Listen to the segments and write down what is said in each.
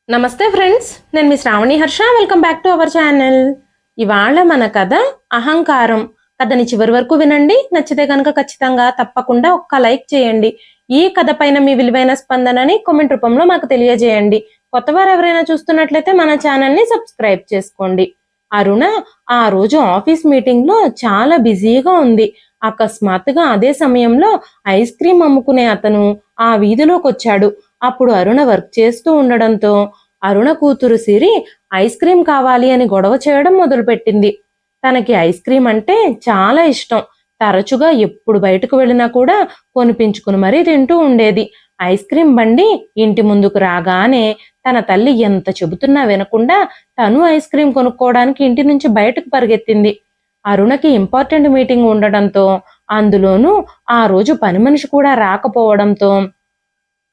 నమస్తే ఫ్రెండ్స్, నేను మీ Shravani Harsha. Welcome back to our channel. ఇవాళ మన కథ అహంకారం. కథని చివరి వరకు వినండి. నచ్చితే కనుక ఖచ్చితంగా తప్పకుండా ఒక్క లైక్ చేయండి. ఈ కథ పైన మీ విలువైన స్పందనని కామెంట్ రూపంలో మాకు తెలియజేయండి. కొత్తవారు ఎవరైనా చూస్తున్నట్లయితే మన ఛానల్ని సబ్స్క్రైబ్ చేసుకోండి. అరుణ ఆ రోజు ఆఫీస్ మీటింగ్ లో చాలా బిజీగా ఉంది. అకస్మాత్తుగా అదే సమయంలో ఐస్ క్రీమ్ అమ్ముకునే అతను ఆ వీధిలోకి వచ్చాడు. అప్పుడు అరుణ వర్క్ చేస్తూ ఉండడంతో అరుణ కూతురు సిరి ఐస్ క్రీమ్ కావాలి అని గొడవ చేయడం మొదలుపెట్టింది. తనకి ఐస్ క్రీమ్ అంటే చాలా ఇష్టం. తరచుగా ఎప్పుడు బయటకు వెళ్ళినా కూడా కొనిపించుకుని మరీ తింటూ ఉండేది. ఐస్ క్రీమ్ బండి ఇంటి ముందుకు రాగానే తన తల్లి ఎంత చెబుతున్నా వినకుండా తను ఐస్ క్రీమ్ కొనుక్కోవడానికి ఇంటి నుంచి బయటకు పరిగెత్తింది. అరుణకి ఇంపార్టెంట్ మీటింగ్ ఉండడంతో, అందులోనూ ఆ రోజు పని మనిషి కూడా రాకపోవడంతో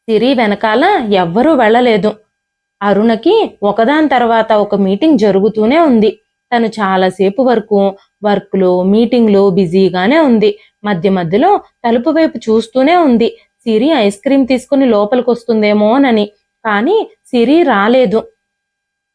సిరి వెనకాల ఎవ్వరూ వెళ్ళలేదు. అరుణకి ఒకదాని తర్వాత ఒక మీటింగ్ జరుగుతూనే ఉంది. తను చాలాసేపు వరకు వర్క్లో మీటింగ్లో బిజీగానే ఉంది. మధ్య మధ్యలో తలుపు వైపు చూస్తూనే ఉంది, సిరి ఐస్ క్రీమ్ తీసుకుని లోపలికి వస్తుందేమోనని. కానీ సిరి రాలేదు.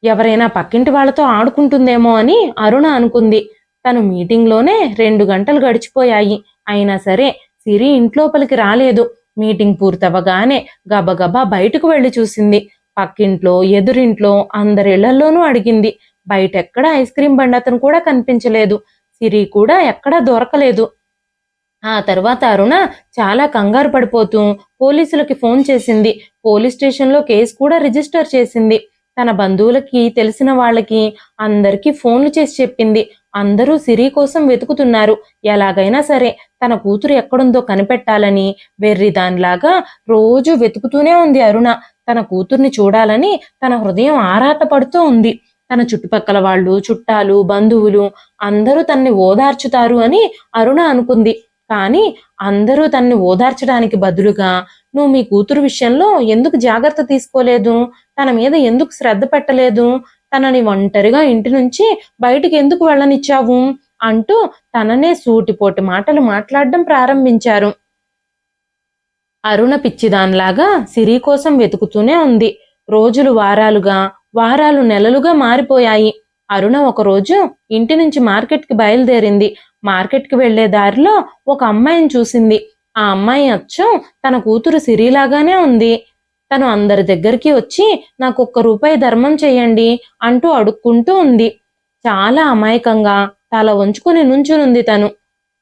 ఎవరైనా పక్కింటి వాళ్ళతో ఆడుకుంటుందేమో అని అరుణ అనుకుంది. తను మీటింగ్లోనే 2 గంటలు గడిచిపోయాయి. అయినా సరే సిరి ఇంట్లోపలికి రాలేదు. మీటింగ్ పూర్తవగానే గబగబా బయటకు వెళ్లి చూసింది. పక్కింట్లో, ఎదురింట్లో, అందరిళ్లలోనూ అడిగింది. బయటెక్కడ ఐస్ క్రీమ్ బండి అతను కూడా కనిపించలేదు. సిరి కూడా ఎక్కడా దొరకలేదు. ఆ తర్వాత అరుణ చాలా కంగారు పడిపోతూ పోలీసులకి ఫోన్ చేసింది. పోలీస్ స్టేషన్లో కేసు కూడా రిజిస్టర్ చేసింది. తన బంధువులకి, తెలిసిన వాళ్ళకి అందరికీ ఫోన్లు చేసి చెప్పింది. అందరూ సిరి కోసం వెతుకుతున్నారు. ఎలాగైనా సరే తన కూతురు ఎక్కడుందో కనిపెట్టాలని వెర్రిదానిలాగా రోజు వెతుకుతూనే ఉంది అరుణ. తన కూతుర్ని చూడాలని తన హృదయం ఆరాటపడుతూ ఉంది. తన చుట్టుపక్కల వాళ్ళు, చుట్టాలు, బంధువులు అందరూ తన్ని ఓదార్చుతారు అని అరుణ అనుకుంది. కానీ అందరూ తన్ని ఓదార్చడానికి బదులుగా, నువ్వు మీ కూతురు విషయంలో ఎందుకు జాగ్రత్త తీసుకోలేదు, తన మీద ఎందుకు శ్రద్ధ పెట్టలేదు, తనని ఒంటరిగా ఇంటి నుంచి బయటికి ఎందుకు వెళ్ళనిచ్చావు అంటూ తననే సూటిపోటి మాటలు మాట్లాడడం ప్రారంభించారు. అరుణ పిచ్చిదాన్లాగా సిరి కోసం వెతుకుతూనే ఉంది. రోజులు వారాలుగా, వారాలు నెలలుగా మారిపోయాయి. అరుణ ఒకరోజు ఇంటి నుంచి మార్కెట్కి బయలుదేరింది. మార్కెట్కి వెళ్లే దారిలో ఒక అమ్మాయిని చూసింది. ఆ అమ్మాయి అచ్చం తన కూతురు సిరిలాగానే ఉంది. తను అందరి దగ్గరికి వచ్చి నాకు ₹1 ధర్మం చెయ్యండి అంటూ అడుక్కుంటూ ఉంది. చాలా అమాయకంగా తల వంచుకుని నుంచునుంది తను.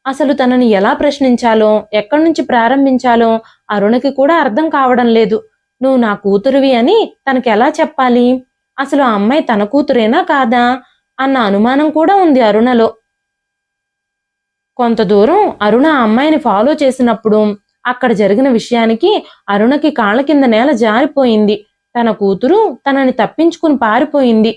అసలు తనని ఎలా ప్రశ్నించాలో, ఎక్కడి నుంచి ప్రారంభించాలో అరుణకి కూడా అర్థం కావడం లేదు. నువ్వు నా కూతురువి అని తనకి ఎలా చెప్పాలి? అసలు ఆ అమ్మాయి తన కూతురేనా కాదా అన్న అనుమానం కూడా ఉంది అరుణలో. కొంత దూరం అరుణ ఆ అమ్మాయిని ఫాలో చేసినప్పుడు అక్కడ జరిగిన విషయానికి అరుణకి కాళ్ళ కింద నేల జారిపోయింది. తన కూతురు తనని తప్పించుకుని పారిపోయింది.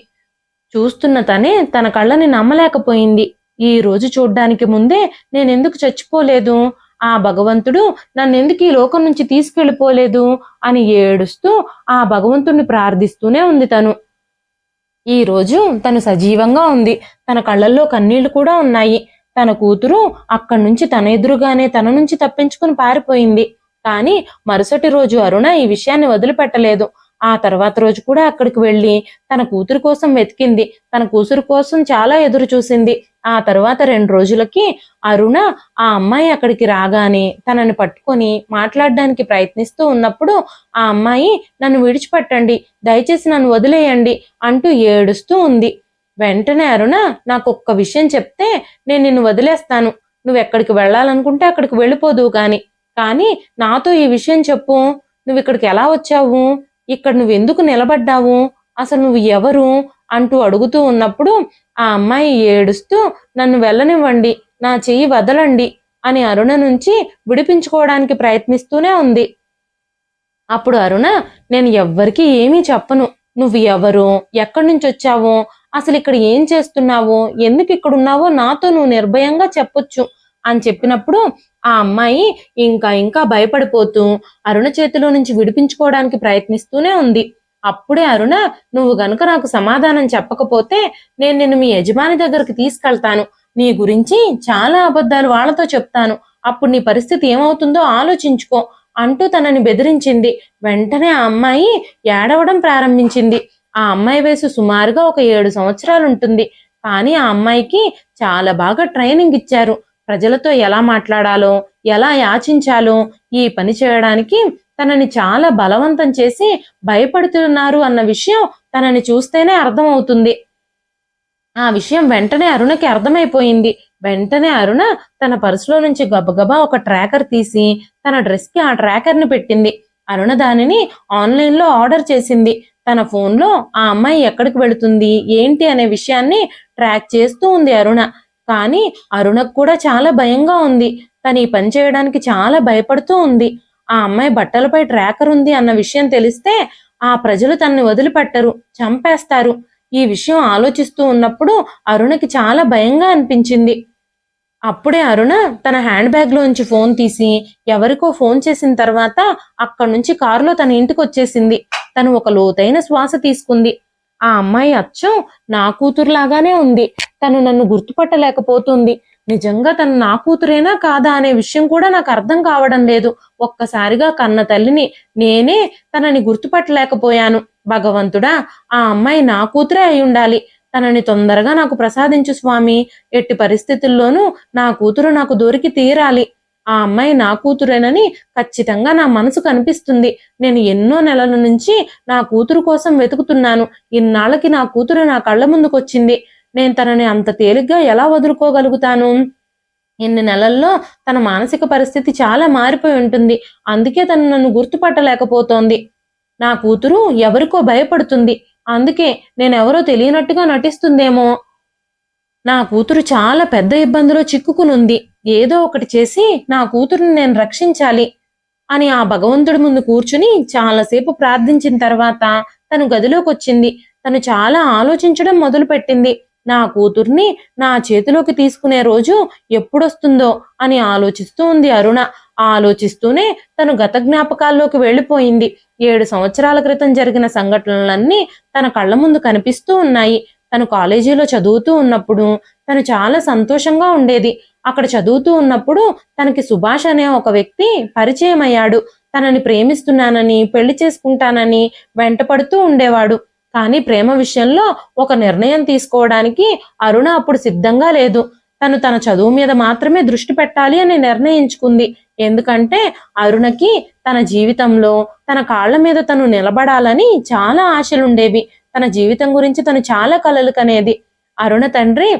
చూస్తున్న తనే తన కళ్ళని నమ్మలేకపోయింది. ఈ రోజు చూడ్డానికి ముందే నేనెందుకు చచ్చిపోలేదు, ఆ భగవంతుడు నన్నెందుకు ఈ లోకం నుంచి తీసుకెళ్ళిపోలేదు అని ఏడుస్తూ ఆ భగవంతుణ్ణి ప్రార్థిస్తూనే ఉంది తను. ఈ రోజు తను సజీవంగా ఉంది. తన కళ్ళల్లో కన్నీళ్లు కూడా ఉన్నాయి. తన కూతురు అక్కడి నుంచి తన ఎదురుగానే తన నుంచి తప్పించుకుని పారిపోయింది. కానీ మరుసటి రోజు అరుణ ఈ విషయాన్ని వదిలిపెట్టలేదు. ఆ తర్వాత రోజు కూడా అక్కడికి వెళ్ళి తన కూతురు కోసం వెతికింది. తన కూతురు కోసం చాలా ఎదురు చూసింది. ఆ తర్వాత 2 రోజులకి అరుణ ఆ అమ్మాయి అక్కడికి రాగానే తనని పట్టుకొని మాట్లాడడానికి ప్రయత్నిస్తూ ఉన్నప్పుడు ఆ అమ్మాయి, నన్ను విడిచిపెట్టండి, దయచేసి నన్ను వదిలేయండి అంటూ ఏడుస్తూ ఉంది. వెంటనే అరుణ, నాకొక్క విషయం చెప్తే నేను నిన్ను వదిలేస్తాను. నువ్వెక్కడికి వెళ్ళాలనుకుంటే అక్కడికి వెళ్ళిపోదువు కానీ నాతో ఈ విషయం చెప్పు. నువ్వు ఇక్కడికి ఎలా వచ్చావు, ఇక్కడ నువ్వెందుకు నిలబడ్డావు, అసలు నువ్వు ఎవరు అంటూ అడుగుతూ ఉన్నప్పుడు ఆ అమ్మాయి ఏడుస్తూ, నన్ను వెళ్ళనివ్వండి, నా చెయ్యి వదలండి అని అరుణ నుంచి విడిపించుకోవడానికి ప్రయత్నిస్తూనే ఉంది. అప్పుడు అరుణ, నేను ఎవ్వరికీ ఏమీ చెప్పను. నువ్వు ఎవరు, ఎక్కడి నుంచి వచ్చావో, అసలు ఇక్కడ ఏం చేస్తున్నావో, ఎందుకు ఇక్కడ ఉన్నావో నాతో నువ్వు నిర్భయంగా చెప్పొచ్చు అని చెప్పినప్పుడు ఆ అమ్మాయి ఇంకా ఇంకా భయపడిపోతూ అరుణ చేతిలో నుంచి విడిపించుకోవడానికి ప్రయత్నిస్తూనే ఉంది. అప్పుడే అరుణ, నువ్వు గనుక నాకు సమాధానం చెప్పకపోతే నేను నిన్ను మీ యజమాని దగ్గరికి తీసుకెళ్తాను. నీ గురించి చాలా అబద్ధాలు వాళ్ళతో చెప్తాను. అప్పుడు నీ పరిస్థితి ఏమవుతుందో ఆలోచించుకో అంటూ తనని బెదిరించింది. వెంటనే ఆ అమ్మాయి ఏడవడం ప్రారంభించింది. ఆ అమ్మాయి వయసు సుమారుగా ఒక 7 సంవత్సరాలు ఉంటుంది. కానీ ఆ అమ్మాయికి చాలా బాగా ట్రైనింగ్ ఇచ్చారు. ప్రజలతో ఎలా మాట్లాడాలో, ఎలా యాచించాలో ఈ పని చేయడానికి తనని చాలా బలవంతం చేసి భయపడుతున్నారు అన్న విషయం తనని చూస్తేనే అర్థమవుతుంది. ఆ విషయం వెంటనే అరుణకి అర్థమైపోయింది. వెంటనే అరుణ తన పర్సులో నుంచి గబగబా ఒక ట్రాకర్ తీసి తన డ్రెస్‌కి ఆ ట్రాకర్‌ని పెట్టింది. అరుణ దానిని ఆన్‌లైన్‌లో ఆర్డర్ చేసింది. తన ఫోన్‌లో ఆ అమ్మాయి ఎక్కడికి వెళుతుంది, ఏంటి అనే విషయాన్ని ట్రాక్ చేస్తూ ఉంది అరుణ. కానీ అరుణకు కూడా చాలా భయంగా ఉంది. తను ఈ పని చేయడానికి చాలా భయపడుతూ ఉంది. ఆ అమ్మాయి బట్టలపై ట్రాకర్ ఉంది అన్న విషయం తెలిస్తే ఆ ప్రజలు తనని వదిలిపెట్టరు, చంపేస్తారు. ఈ విషయం ఆలోచిస్తూ ఉన్నప్పుడు అరుణకి చాలా భయంగా అనిపించింది. అప్పుడే అరుణ తన హ్యాండ్ బ్యాగ్‌లోంచి ఫోన్ తీసి ఎవరికో ఫోన్ చేసిన తర్వాత అక్కడి నుంచి కారులో తన ఇంటికొచ్చేసింది. తను ఒక లోతైన శ్వాస తీసుకుంది. ఆ అమ్మాయి అచ్చం నా కూతురులాగానే ఉంది. తను నన్ను గుర్తుపట్టలేకపోతుంది. నిజంగా తను నా కూతురేనా కాదా అనే విషయం కూడా నాకు అర్థం కావడం లేదు. ఒక్కసారిగా కన్న తల్లిని నేనే తనని గుర్తుపట్టలేకపోయాను. భగవంతుడా! ఆ అమ్మాయి నా కూతురే అయ్యుండాలి. తనని తొందరగా నాకు ప్రసాదించు స్వామి. ఎట్టి పరిస్థితుల్లోనూ నా కూతురు నాకు దొరికి తీరాలి. ఆ అమ్మాయి నా కూతురేనని ఖచ్చితంగా నా మనసు కనిపిస్తుంది. నేను ఎన్నో నెలల నుంచి నా కూతురు కోసం వెతుకుతున్నాను. ఇన్నాళ్ళకి నా కూతురు నా కళ్ళ ముందుకొచ్చింది. నేను తనని అంత తేలిగ్గా ఎలా వదులుకోగలుగుతాను? ఇన్ని నెలల్లో తన మానసిక పరిస్థితి చాలా మారిపోయి ఉంటుంది. అందుకే తను నన్ను గుర్తుపట్టలేకపోతోంది. నా కూతురు ఎవరికో భయపడుతుంది. అందుకే నేనెవరో తెలియనట్టుగా నటిస్తుందేమో. నా కూతురు చాలా పెద్ద ఇబ్బందిలో చిక్కుకునుంది. ఏదో ఒకటి చేసి నా కూతురుని నేను రక్షించాలి అని ఆ భగవంతుడి ముందు కూర్చుని చాలాసేపు ప్రార్థించిన తర్వాత తను గదిలోకొచ్చింది. తను చాలా ఆలోచించడం మొదలుపెట్టింది. నా కూతుర్ని నా చేతిలోకి తీసుకునే రోజు ఎప్పుడొస్తుందో అని ఆలోచిస్తూ ఉంది అరుణ. ఆలోచిస్తూనే తను గత జ్ఞాపకాల్లోకి వెళ్ళిపోయింది. 7 సంవత్సరాల క్రితం జరిగిన సంఘటనలన్నీ తన కళ్ళ ముందు కనిపిస్తూ ఉన్నాయి. తను కాలేజీలో చదువుతూ ఉన్నప్పుడు తను చాలా సంతోషంగా ఉండేది. అక్కడ చదువుతూ ఉన్నప్పుడు తనకి సుభాష్ అనే ఒక వ్యక్తి పరిచయం అయ్యాడు. తనని ప్రేమిస్తున్నానని, పెళ్లి చేసుకుంటానని వెంటపడుతూ ఉండేవాడు. కానీ ప్రేమ విషయంలో ఒక నిర్ణయం తీసుకోవడానికి అరుణ అప్పుడు సిద్ధంగా లేదు. తను తన చదువు మీద మాత్రమే దృష్టి పెట్టాలి అని నిర్ణయించుకుంది. ఎందుకంటే అరుణకి తన జీవితంలో తన కాళ్ళ మీద తను నిలబడాలని చాలా ఆశలుండేవి. తన జీవితం గురించి తను చాలా కలలు కనేది. అరుణ తండ్రి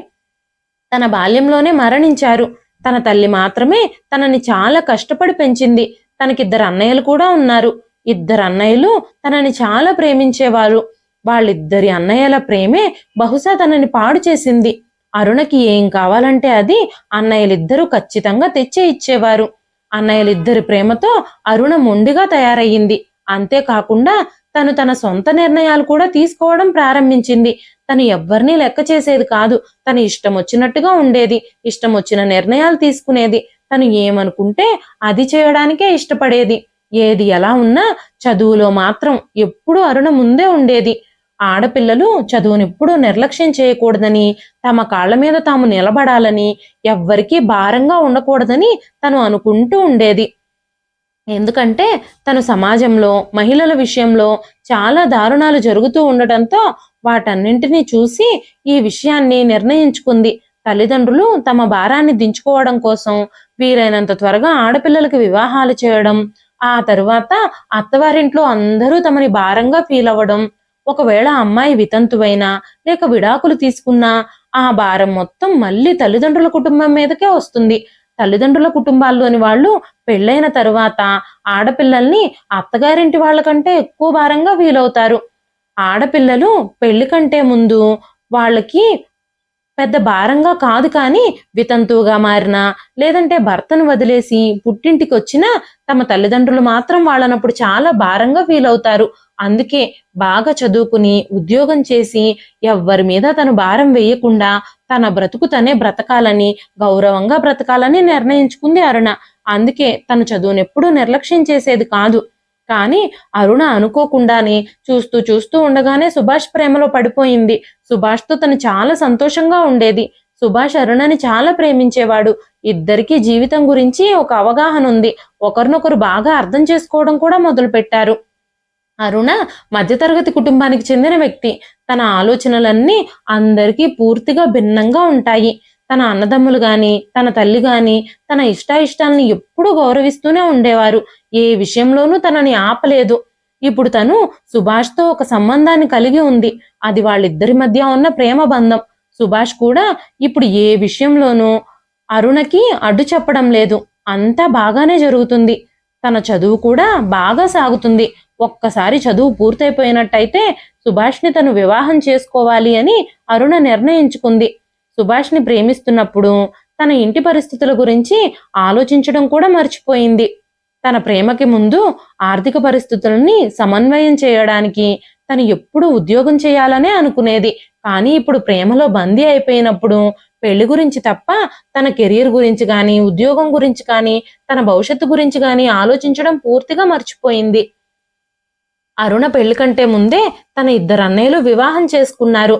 తన బాల్యంలోనే మరణించారు. తన తల్లి మాత్రమే తనని చాలా కష్టపడి పెంచింది. తనకిద్దరు అన్నయ్యలు కూడా ఉన్నారు. ఇద్దరు అన్నయ్యలు తనని చాలా ప్రేమించేవారు. వాళ్ళిద్దరి అన్నయ్యల ప్రేమే బహుశా తనని పాడు చేసింది. అరుణకి ఏం కావాలంటే అది అన్నయ్యలిద్దరూ ఖచ్చితంగా తెచ్చే ఇచ్చేవారు. అన్నయ్యలిద్దరి ప్రేమతో అరుణ మొండిగా తయారయ్యింది. అంతేకాకుండా తను తన సొంత నిర్ణయాలు కూడా తీసుకోవడం ప్రారంభించింది. తను ఎవ్వరినీ లెక్క చేసేది కాదు. తను ఇష్టం వచ్చినట్టుగా ఉండేది. ఇష్టం వచ్చిన నిర్ణయాలు తీసుకునేది. తను ఏమనుకుంటే అది చేయడానికే ఇష్టపడేది. ఏది ఎలా ఉన్నా చదువులో మాత్రం ఎప్పుడూ అరుణ ముందే ఉండేది. ఆడపిల్లలు చదువునెప్పుడూ నిర్లక్ష్యం చేయకూడదని, తమ కాళ్ల మీద తాము నిలబడాలని, ఎవ్వరికీ భారంగా ఉండకూడదని తను అనుకుంటూ ఉండేది. ఎందుకంటే తను సమాజంలో మహిళల విషయంలో చాలా దారుణాలు జరుగుతూ ఉండటంతో వాటన్నింటినీ చూసి ఈ విషయాన్ని నిర్ణయించుకుంది. తల్లిదండ్రులు తమ భారాన్ని దించుకోవడం కోసం వీలైనంత త్వరగా ఆడపిల్లలకు వివాహాలు చేయడం, ఆ తరువాత అత్తవారింట్లో అందరూ తమని భారంగా ఫీల్ అవ్వడం, ఒకవేళ అమ్మాయి వితంతువైనా లేక విడాకులు తీసుకున్నా ఆ భారం మొత్తం మళ్ళీ తల్లిదండ్రుల కుటుంబం మీదకే వస్తుంది. తల్లిదండ్రుల కుటుంబాల్లోని వాళ్ళు పెళ్ళైన తరువాత ఆడపిల్లల్ని అత్తగారింటి వాళ్ళకంటే ఎక్కువ భారంగా వీలవుతారు. ఆడపిల్లలు పెళ్లి కంటే ముందు వాళ్ళకి పెద్ద భారంగా కాదు, కానీ వితంతువుగా మారినా లేదంటే భర్తను వదిలేసి పుట్టింటికి వచ్చినా తమ తల్లిదండ్రులు మాత్రం వాళ్ళనప్పుడు చాలా భారంగా ఫీల్ అవుతారు. అందుకే బాగా చదువుకుని ఉద్యోగం చేసి ఎవ్వరి మీద తను భారం వేయకుండా తన బ్రతుకు తనే బ్రతకాలని, గౌరవంగా బ్రతకాలని నిర్ణయించుకుంది అరుణ. అందుకే తన చదువునెప్పుడూ నిర్లక్ష్యం చేసేది కాదు. కానీ అరుణ అనుకోకుండానే చూస్తూ చూస్తూ ఉండగానే సుభాష్ ప్రేమలో పడిపోయింది. సుభాష్తో తను చాలా సంతోషంగా ఉండేది. సుభాష్ అరుణని చాలా ప్రేమించేవాడు. ఇద్దరికీ జీవితం గురించి ఒక అవగాహన ఉంది. ఒకరినొకరు బాగా అర్థం చేసుకోవడం కూడా మొదలుపెట్టారు. అరుణ మధ్యతరగతి కుటుంబానికి చెందిన వ్యక్తి. తన ఆలోచనలన్నీ అందరికీ పూర్తిగా భిన్నంగా ఉంటాయి. తన అన్నదమ్ములు గాని, తన తల్లి గాని తన ఇష్టాయిష్టాలని ఎప్పుడూ గౌరవిస్తూనే ఉండేవారు. ఏ విషయంలోనూ తనని ఆపలేదు. ఇప్పుడు తను సుభాష్తో ఒక సంబంధాన్ని కలిగి ఉంది. అది వాళ్ళిద్దరి మధ్య ఉన్న ప్రేమ బంధం. సుభాష్ కూడా ఇప్పుడు ఏ విషయంలోనూ అరుణకి అడ్డు చెప్పడం లేదు. అంతా బాగానే జరుగుతుంది. తన చదువు కూడా బాగా సాగుతుంది. ఒక్కసారి చదువు పూర్తయిపోయినట్టయితే సుభాష్ని తను వివాహం చేసుకోవాలి అని అరుణ నిర్ణయించుకుంది. సుభాష్ని ప్రేమిస్తున్నప్పుడు తన ఇంటి పరిస్థితుల గురించి ఆలోచించడం కూడా మర్చిపోయింది. తన ప్రేమకి ముందు ఆర్థిక పరిస్థితులని సమన్వయం చేయడానికి తను ఎప్పుడూ ఉద్యోగం చేయాలనే అనుకునేది. కానీ ఇప్పుడు ప్రేమలో బందీ అయిపోయినప్పుడు పెళ్లి గురించి తప్ప తన కెరీర్ గురించి కానీ, ఉద్యోగం గురించి కానీ, తన భవిష్యత్తు గురించి కానీ ఆలోచించడం పూర్తిగా మర్చిపోయింది. అరుణ పెళ్లి కంటే ముందే తన ఇద్దరు అన్నయ్యలు వివాహం చేసుకున్నారు.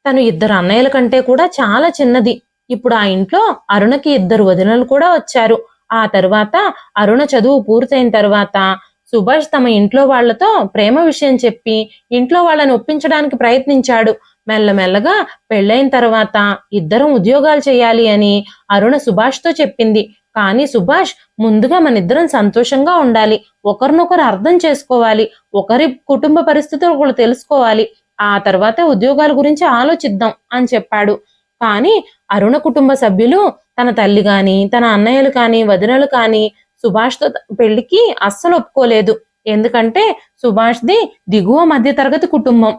తను ఇద్దరు అన్నయ్యల కంటే కూడా చాలా చిన్నది. ఇప్పుడు ఆ ఇంట్లో అరుణకి ఇద్దరు వదినలు కూడా వచ్చారు. ఆ తర్వాత అరుణ చదువు పూర్తయిన తర్వాత సుభాష్ తమ ఇంట్లో వాళ్లతో ప్రేమ విషయం చెప్పి ఇంట్లో వాళ్ళని ఒప్పించడానికి ప్రయత్నించాడు. మెల్లమెల్లగా పెళ్ళైన తర్వాత ఇద్దరం ఉద్యోగాలు చేయాలి అని అరుణ సుభాష్తో చెప్పింది. కానీ సుభాష్ ముందుగా మనిద్దరం సంతోషంగా ఉండాలి, ఒకరినొకరు అర్థం చేసుకోవాలి, ఒకరి కుటుంబ పరిస్థితులు కూడా తెలుసుకోవాలి, ఆ తర్వాత ఉద్యోగాల గురించి ఆలోచిద్దాం అని చెప్పాడు. కానీ అరుణ కుటుంబ సభ్యులు తన తల్లి గాని, తన అన్నయ్యలు కానీ, వదినలు కానీ సుభాష్తో పెళ్లికి అస్సలు ఒప్పుకోలేదు. ఎందుకంటే సుభాష్ది దిగువ మధ్య తరగతి కుటుంబం.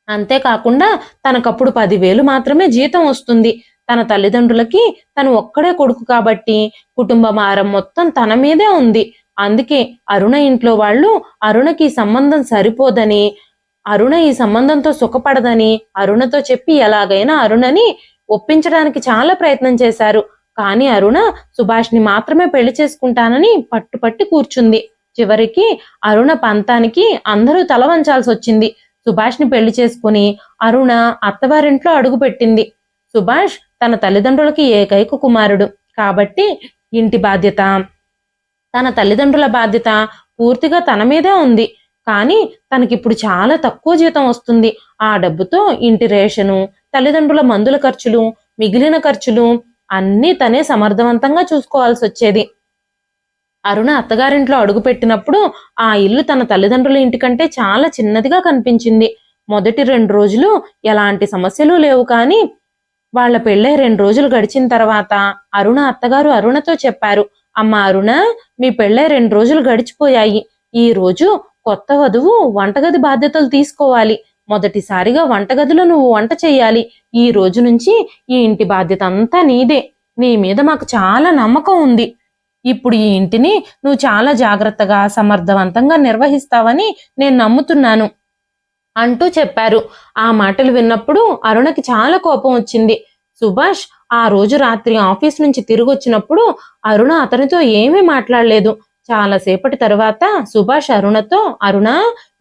అంతేకాకుండా తనకప్పుడు 10,000 మాత్రమే జీతం వస్తుంది. తన తల్లిదండ్రులకి తను ఒక్కడే కొడుకు కాబట్టి కుటుంబ భారం మొత్తం తన మీదే ఉంది. అందుకే అరుణ ఇంట్లో వాళ్ళు అరుణకి ఈ సంబంధం సరిపోదని, అరుణ ఈ సంబంధంతో సుఖపడదని అరుణతో చెప్పి ఎలాగైనా అరుణని ఒప్పించడానికి చాలా ప్రయత్నం చేశారు. కానీ అరుణ సుభాష్ని మాత్రమే పెళ్లి చేసుకుంటానని పట్టుపట్టి కూర్చుంది. చివరికి అరుణ పంతానికి అందరూ తల వంచాల్సి వచ్చింది. సుభాష్ని పెళ్లి చేసుకుని అరుణ అత్తవారింట్లో అడుగుపెట్టింది. సుభాష్ తన తల్లిదండ్రులకి ఏకైక కుమారుడు కాబట్టి ఇంటి బాధ్యత, తన తల్లిదండ్రుల బాధ్యత పూర్తిగా తన మీదే ఉంది. కానీ తనకిప్పుడు చాలా తక్కువ జీతం వస్తుంది. ఆ డబ్బుతో ఇంటి రేషను, తల్లిదండ్రుల మందుల ఖర్చులు, మిగిలిన ఖర్చులు అన్నీ తనే సమర్థవంతంగా చూసుకోవాల్సి వచ్చేది. అరుణ అత్తగారింట్లో అడుగుపెట్టినప్పుడు ఆ ఇల్లు తన తల్లిదండ్రుల ఇంటికంటే చాలా చిన్నదిగా కనిపించింది. మొదటి 2 రోజులు ఎలాంటి సమస్యలు లేవు. కానీ వాళ్ల పెళ్ళై 2 రోజులు గడిచిన తర్వాత అరుణ అత్తగారు అరుణతో చెప్పారు, అమ్మ అరుణ, మీ పెళ్ళై 2 రోజులు గడిచిపోయాయి. ఈ రోజు కొత్త వధువు వంటగది బాధ్యతలు తీసుకోవాలి. మొదటిసారిగా వంటగదిలో నువ్వు వంట చెయ్యాలి. ఈ రోజు నుంచి ఈ ఇంటి బాధ్యత అంతా నీదే. నీ మీద మాకు చాలా నమ్మకం ఉంది. ఇప్పుడు ఈ ఇంటిని నువ్వు చాలా జాగ్రత్తగా, సమర్థవంతంగా నిర్వహిస్తావని నేను నమ్ముతున్నాను అంటూ చెప్పారు. ఆ మాటలు విన్నప్పుడు అరుణకి చాలా కోపం వచ్చింది. సుభాష్ ఆ రోజు రాత్రి ఆఫీస్ నుంచి తిరిగి వచ్చినప్పుడు అరుణ అతనితో ఏమీ మాట్లాడలేదు. చాలాసేపటి తర్వాత సుభాష్ అరుణతో, అరుణ,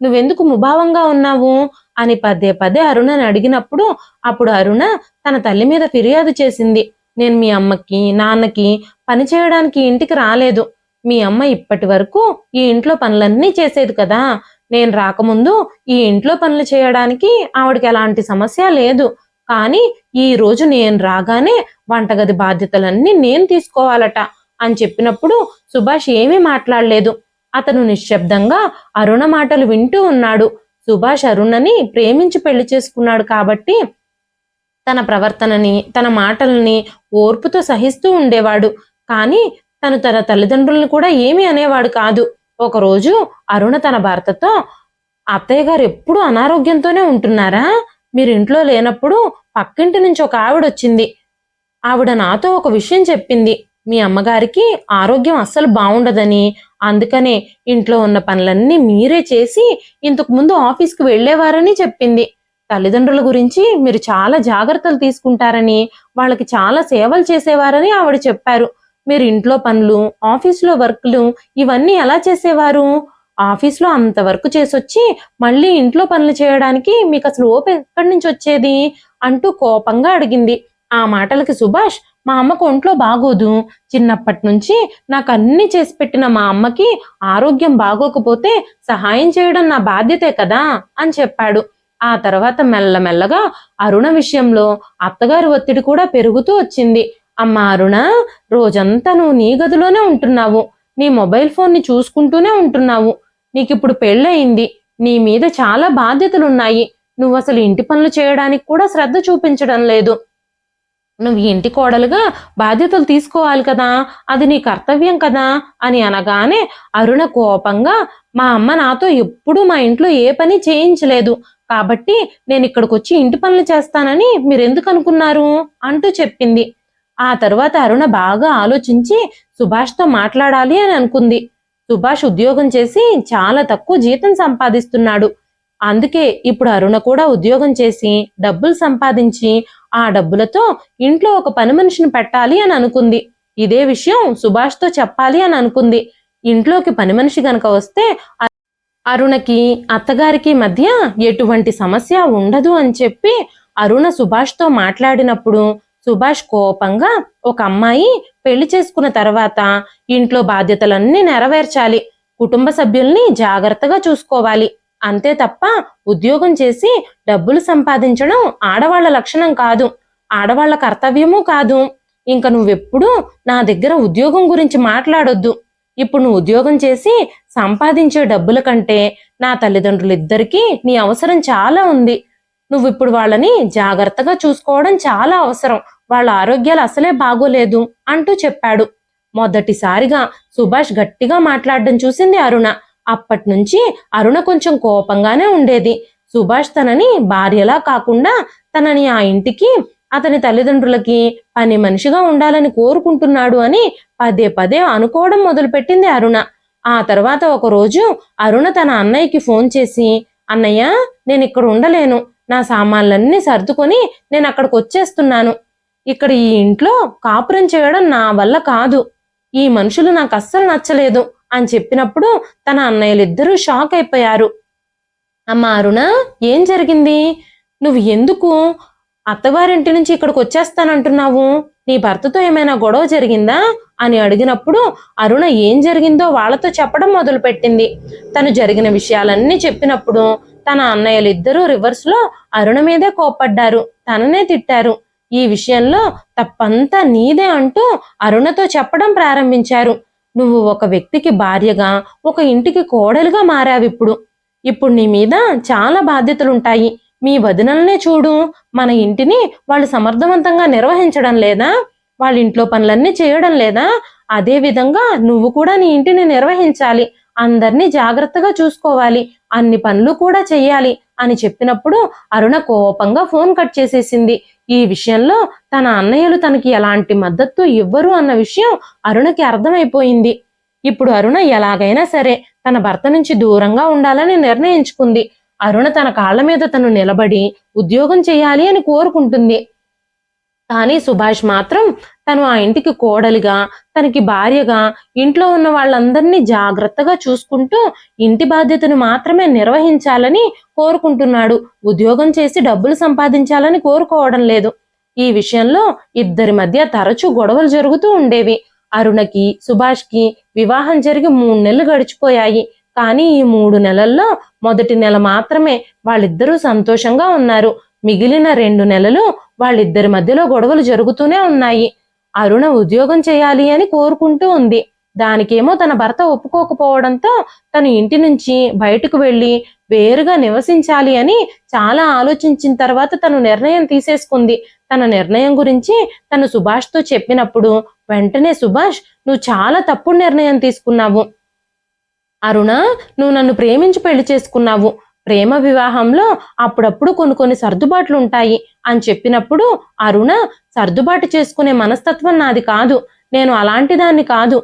నువ్వెందుకు ముభావంగా ఉన్నావు అని పదే పదే అరుణని అడిగినప్పుడు అప్పుడు అరుణ తన తల్లి మీద ఫిర్యాదు చేసింది. నేను మీ అమ్మకి, నాన్నకి పని చేయడానికి ఇంటికి రాలేదు. మీ అమ్మ ఇప్పటి వరకు ఈ ఇంట్లో పనులన్నీ చేసేది కదా. నేను రాకముందు ఈ ఇంట్లో పనులు చేయడానికి ఆవిడకి ఎలాంటి సమస్య లేదు. కానీ ఈ రోజు నేను రాగానే వంటగది బాధ్యతలన్నీ నేను తీసుకోవాలట అని చెప్పినప్పుడు సుభాష్ ఏమీ మాట్లాడలేదు. అతను నిశ్శబ్దంగా అరుణ మాటలు వింటూ ఉన్నాడు. సుభాష్ అరుణని ప్రేమించి పెళ్లి చేసుకున్నాడు కాబట్టి తన ప్రవర్తనని, తన మాటల్ని ఓర్పుతో సహిస్తూ ఉండేవాడు. కానీ తన తల్లిదండ్రులను కూడా ఏమీ అనేవాడు కాదు. ఒకరోజు అరుణ తన భర్తతో, అత్తయ్య గారు ఎప్పుడూ అనారోగ్యంతోనే ఉంటున్నారా? మీరు ఇంట్లో లేనప్పుడు పక్కింటి నుంచి ఒక ఆవిడ వచ్చింది. ఆవిడ నాతో ఒక విషయం చెప్పింది. మీ అమ్మగారికి ఆరోగ్యం అస్సలు బాగుండదని, అందుకనే ఇంట్లో ఉన్న పనులన్నీ మీరే చేసి ఇంతకు ముందు ఆఫీస్కి వెళ్లేవారని చెప్పింది. తల్లిదండ్రుల గురించి మీరు చాలా జాగ్రత్తలు తీసుకుంటారని, వాళ్ళకి చాలా సేవలు చేసేవారని ఆవిడ చెప్పారు. మీరు ఇంట్లో పనులు, ఆఫీస్లో వర్క్లు ఇవన్నీ ఎలా చేసేవారు? ఆఫీస్లో అంత వర్క్ చేసొచ్చి మళ్ళీ ఇంట్లో పనులు చేయడానికి మీకు అసలు ఓపిక ఎక్కడి నుంచి వచ్చేది అంటూ కోపంగా అడిగింది. ఆ మాటలకి సుభాష్, మా అమ్మకు ఒంట్లో బాగోదు, చిన్నప్పటి నుంచి నాకు అన్ని చేసి పెట్టిన మా అమ్మకి ఆరోగ్యం బాగోకపోతే సహాయం చేయడం నా బాధ్యతే కదా అని చెప్పాడు. ఆ తర్వాత మెల్లమెల్లగా అరుణ విషయంలో అత్తగారి ఒత్తిడి కూడా పెరుగుతూ వచ్చింది. అమ్మా అరుణ, రోజంతా నువ్వు నీ గదిలోనే ఉంటున్నావు, నీ మొబైల్ ఫోన్ని చూసుకుంటూనే ఉంటున్నావు, నీకిప్పుడు పెళ్ళయింది, నీ మీద చాలా బాధ్యతలున్నాయి, నువ్వు అసలు ఇంటి పనులు చేయడానికి కూడా శ్రద్ధ చూపించడం లేదు, నువ్వు ఇంటి కోడలుగా బాధ్యతలు తీసుకోవాలి కదా, అది నీ కర్తవ్యం కదా అని అనగానే అరుణ కోపంగా, మా అమ్మ నాతో ఎప్పుడూ మా ఇంట్లో ఏ పని చేయించలేదు, కాబట్టి నేను ఇక్కడికి వచ్చి ఇంటి పనులు చేస్తానని మీరెందుకు అనుకున్నారు అంటూ చెప్పింది. ఆ తరువాత అరుణ బాగా ఆలోచించి సుభాష్తో మాట్లాడాలి అని అనుకుంది. సుభాష్ ఉద్యోగం చేసి చాలా తక్కువ జీతం సంపాదిస్తున్నాడు. అందుకే ఇప్పుడు అరుణ కూడా ఉద్యోగం చేసి డబ్బులు సంపాదించి ఆ డబ్బులతో ఇంట్లో ఒక పని మనిషిని పెట్టాలి అని అనుకుంది. ఇదే విషయం సుభాష్తో చెప్పాలి అని అనుకుంది. ఇంట్లోకి పని మనిషి గనక వస్తే అరుణకి అత్తగారికి మధ్య ఎటువంటి సమస్య ఉండదు అని చెప్పి అరుణ సుభాష్తో మాట్లాడినప్పుడు సుభాష్ కోపంగా, ఒక అమ్మాయి పెళ్లి చేసుకున్న తర్వాత ఇంట్లో బాధ్యతలన్నీ నెరవేర్చాలి, కుటుంబ సభ్యుల్ని జాగ్రత్తగా చూసుకోవాలి, అంతే తప్ప ఉద్యోగం చేసి డబ్బులు సంపాదించడం ఆడవాళ్ల లక్షణం కాదు, ఆడవాళ్ల కర్తవ్యమూ కాదు. ఇంక నువ్వెప్పుడూ నా దగ్గర ఉద్యోగం గురించి మాట్లాడొద్దు. ఇప్పుడు నువ్వు ఉద్యోగం చేసి సంపాదించే డబ్బుల కంటే నా తల్లిదండ్రులిద్దరికీ నీ అవసరం చాలా ఉంది, నువ్విప్పుడు వాళ్ళని జాగ్రత్తగా చూసుకోవడం చాలా అవసరం, వాళ్ళ ఆరోగ్యాలు అసలే బాగోలేదు అంటూ చెప్పాడు. మొదటిసారిగా సుభాష్ గట్టిగా మాట్లాడడం చూసింది అరుణ. అప్పట్నుంచి అరుణ కొంచెం కోపంగానే ఉండేది. సుభాష్ తనని భార్యలా కాకుండా తనని ఆ ఇంటికి, అతని తల్లిదండ్రులకి పని మనిషిగా ఉండాలని కోరుకుంటున్నాడు అని పదే పదే అనుకోవడం మొదలుపెట్టింది అరుణ. ఆ తర్వాత ఒకరోజు అరుణ తన అన్నయ్యకి ఫోన్ చేసి, అన్నయ్య, నేను ఇక్కడ ఉండలేను, నా సామాన్లన్నీ సర్దుకొని నేను అక్కడికి వచ్చేస్తున్నాను, ఇక్కడ ఈ ఇంట్లో కాపురం చేయడం నా వల్ల కాదు, ఈ మనుషులు నాకు అస్సలు నచ్చలేదు అని చెప్పినప్పుడు తన అన్నయ్యలిద్దరూ షాక్ అయిపోయారు. అమ్మా అరుణ, ఏం జరిగింది? నువ్వు ఎందుకు అత్తవారింటి నుంచి ఇక్కడికి వచ్చేస్తానంటున్నావు? నీ భర్తతో ఏమైనా గొడవ జరిగిందా అని అడిగినప్పుడు అరుణ ఏం జరిగిందో వాళ్ళతో చెప్పడం మొదలుపెట్టింది. తను జరిగిన విషయాలన్నీ చెప్పినప్పుడు తన అన్నయ్యలిద్దరూ రివర్స్లో అరుణ మీదే కోప్పడ్డారు, తననే తిట్టారు. ఈ విషయంలో తప్పంతా నీదే అంటూ అరుణతో చెప్పడం ప్రారంభించారు. నువ్వు ఒక వ్యక్తికి భార్యగా, ఒక ఇంటికి కోడలుగా మారావిప్పుడు. ఇప్పుడు నీ మీద చాలా బాధ్యతలుంటాయి. మీ వదినల్నే చూడు, మన ఇంటిని వాళ్ళు సమర్థవంతంగా నిర్వహించడం లేదా? వాళ్ళ ఇంట్లో పనులన్నీ చేయడం లేదా? అదే విధంగా నువ్వు కూడా నీ ఇంటిని నిర్వహించాలి, అందరినీ జాగ్రత్తగా చూసుకోవాలి, అన్ని పనులు కూడా చెయ్యాలి అని చెప్పినప్పుడు అరుణ కోపంగా ఫోన్ కట్ చేసేసింది. ఈ విషయంలో తన అన్నయ్యలు తనకి ఎలాంటి మద్దతు ఇవ్వరు అన్న విషయం అరుణకి అర్థమైపోయింది. ఇప్పుడు అరుణ ఎలాగైనా సరే తన భర్త నుంచి దూరంగా ఉండాలని నిర్ణయించుకుంది. అరుణ తన కాళ్ల మీద తను నిలబడి ఉద్యోగం చేయాలి అని కోరుకుంటుంది. కానీ సుభాష్ మాత్రం తను ఆ ఇంటికి కోడలిగా, తనకి భార్యగా ఇంట్లో ఉన్న వాళ్ళందరినీ జాగ్రత్తగా చూసుకుంటూ ఇంటి బాధ్యతను మాత్రమే నిర్వహించాలని కోరుకుంటున్నాడు, ఉద్యోగం చేసి డబ్బులు సంపాదించాలని కోరుకోవడం లేదు. ఈ విషయంలో ఇద్దరి మధ్య తరచూ గొడవలు జరుగుతూ ఉండేవి. అరుణకి సుభాష్కి వివాహం జరిగి 3 నెలలు గడిచిపోయాయి. కానీ ఈ 3 నెలల్లో మొదటి నెల మాత్రమే వాళ్ళిద్దరూ సంతోషంగా ఉన్నారు. మిగిలిన 2 నెలలు వాళ్ళిద్దరి మధ్యలో గొడవలు జరుగుతూనే ఉన్నాయి. అరుణ ఉద్యోగం చేయాలి అని కోరుకుంటూ ఉంది. దానికేమో తన భర్త ఒప్పుకోకపోవడంతో తను ఇంటి నుంచి బయటకు వెళ్ళి వేరుగా నివసించాలి అని చాలా ఆలోచించిన తర్వాత తను నిర్ణయం తీసేసుకుంది. తన నిర్ణయం గురించి తను సుభాష్తో చెప్పినప్పుడు వెంటనే సుభాష్, నువ్వు చాలా తప్పుడు నిర్ణయం తీసుకున్నావు అరుణ, నువ్వు నన్ను ప్రేమించి పెళ్లి చేసుకున్నావు, ప్రేమ వివాహంలో అప్పుడప్పుడు కొన్ని సర్దుబాట్లు ఉంటాయి అని చెప్పినప్పుడు అరుణ, సర్దుబాటు చేసుకునే మనస్తత్వం నాది కాదు, నేను అలాంటి దాన్ని కాదు,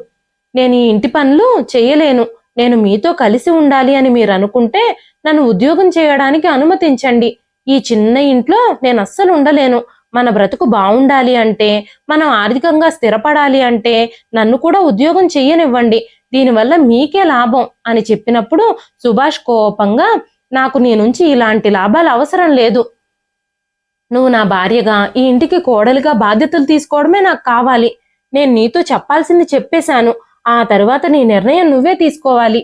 నేను ఈ ఇంటి పనులు చేయలేను, నేను మీతో కలిసి ఉండాలి అని మీరు అనుకుంటే నన్ను ఉద్యోగం చేయడానికి అనుమతించండి, ఈ చిన్న ఇంట్లో నేను అస్సలు ఉండలేను, మన బ్రతుకు బాగుండాలి అంటే, మనం ఆర్థికంగా స్థిరపడాలి అంటే నన్ను కూడా ఉద్యోగం చెయ్యనివ్వండి, దీనివల్ల మీకే లాభం అని చెప్పినప్పుడు సుభాష్ కోపంగా, నాకు నీ నుంచి ఇలాంటి లాభాలు అవసరం లేదు, నువ్వు నా భార్యగా ఈ ఇంటికి కోడలిగా బాధ్యతలు తీసుకోవడమే నాకు కావాలి. నేను నీతో చెప్పాల్సింది చెప్పేశాను. ఆ తరువాత నీ నిర్ణయం నువ్వే తీసుకోవాలి.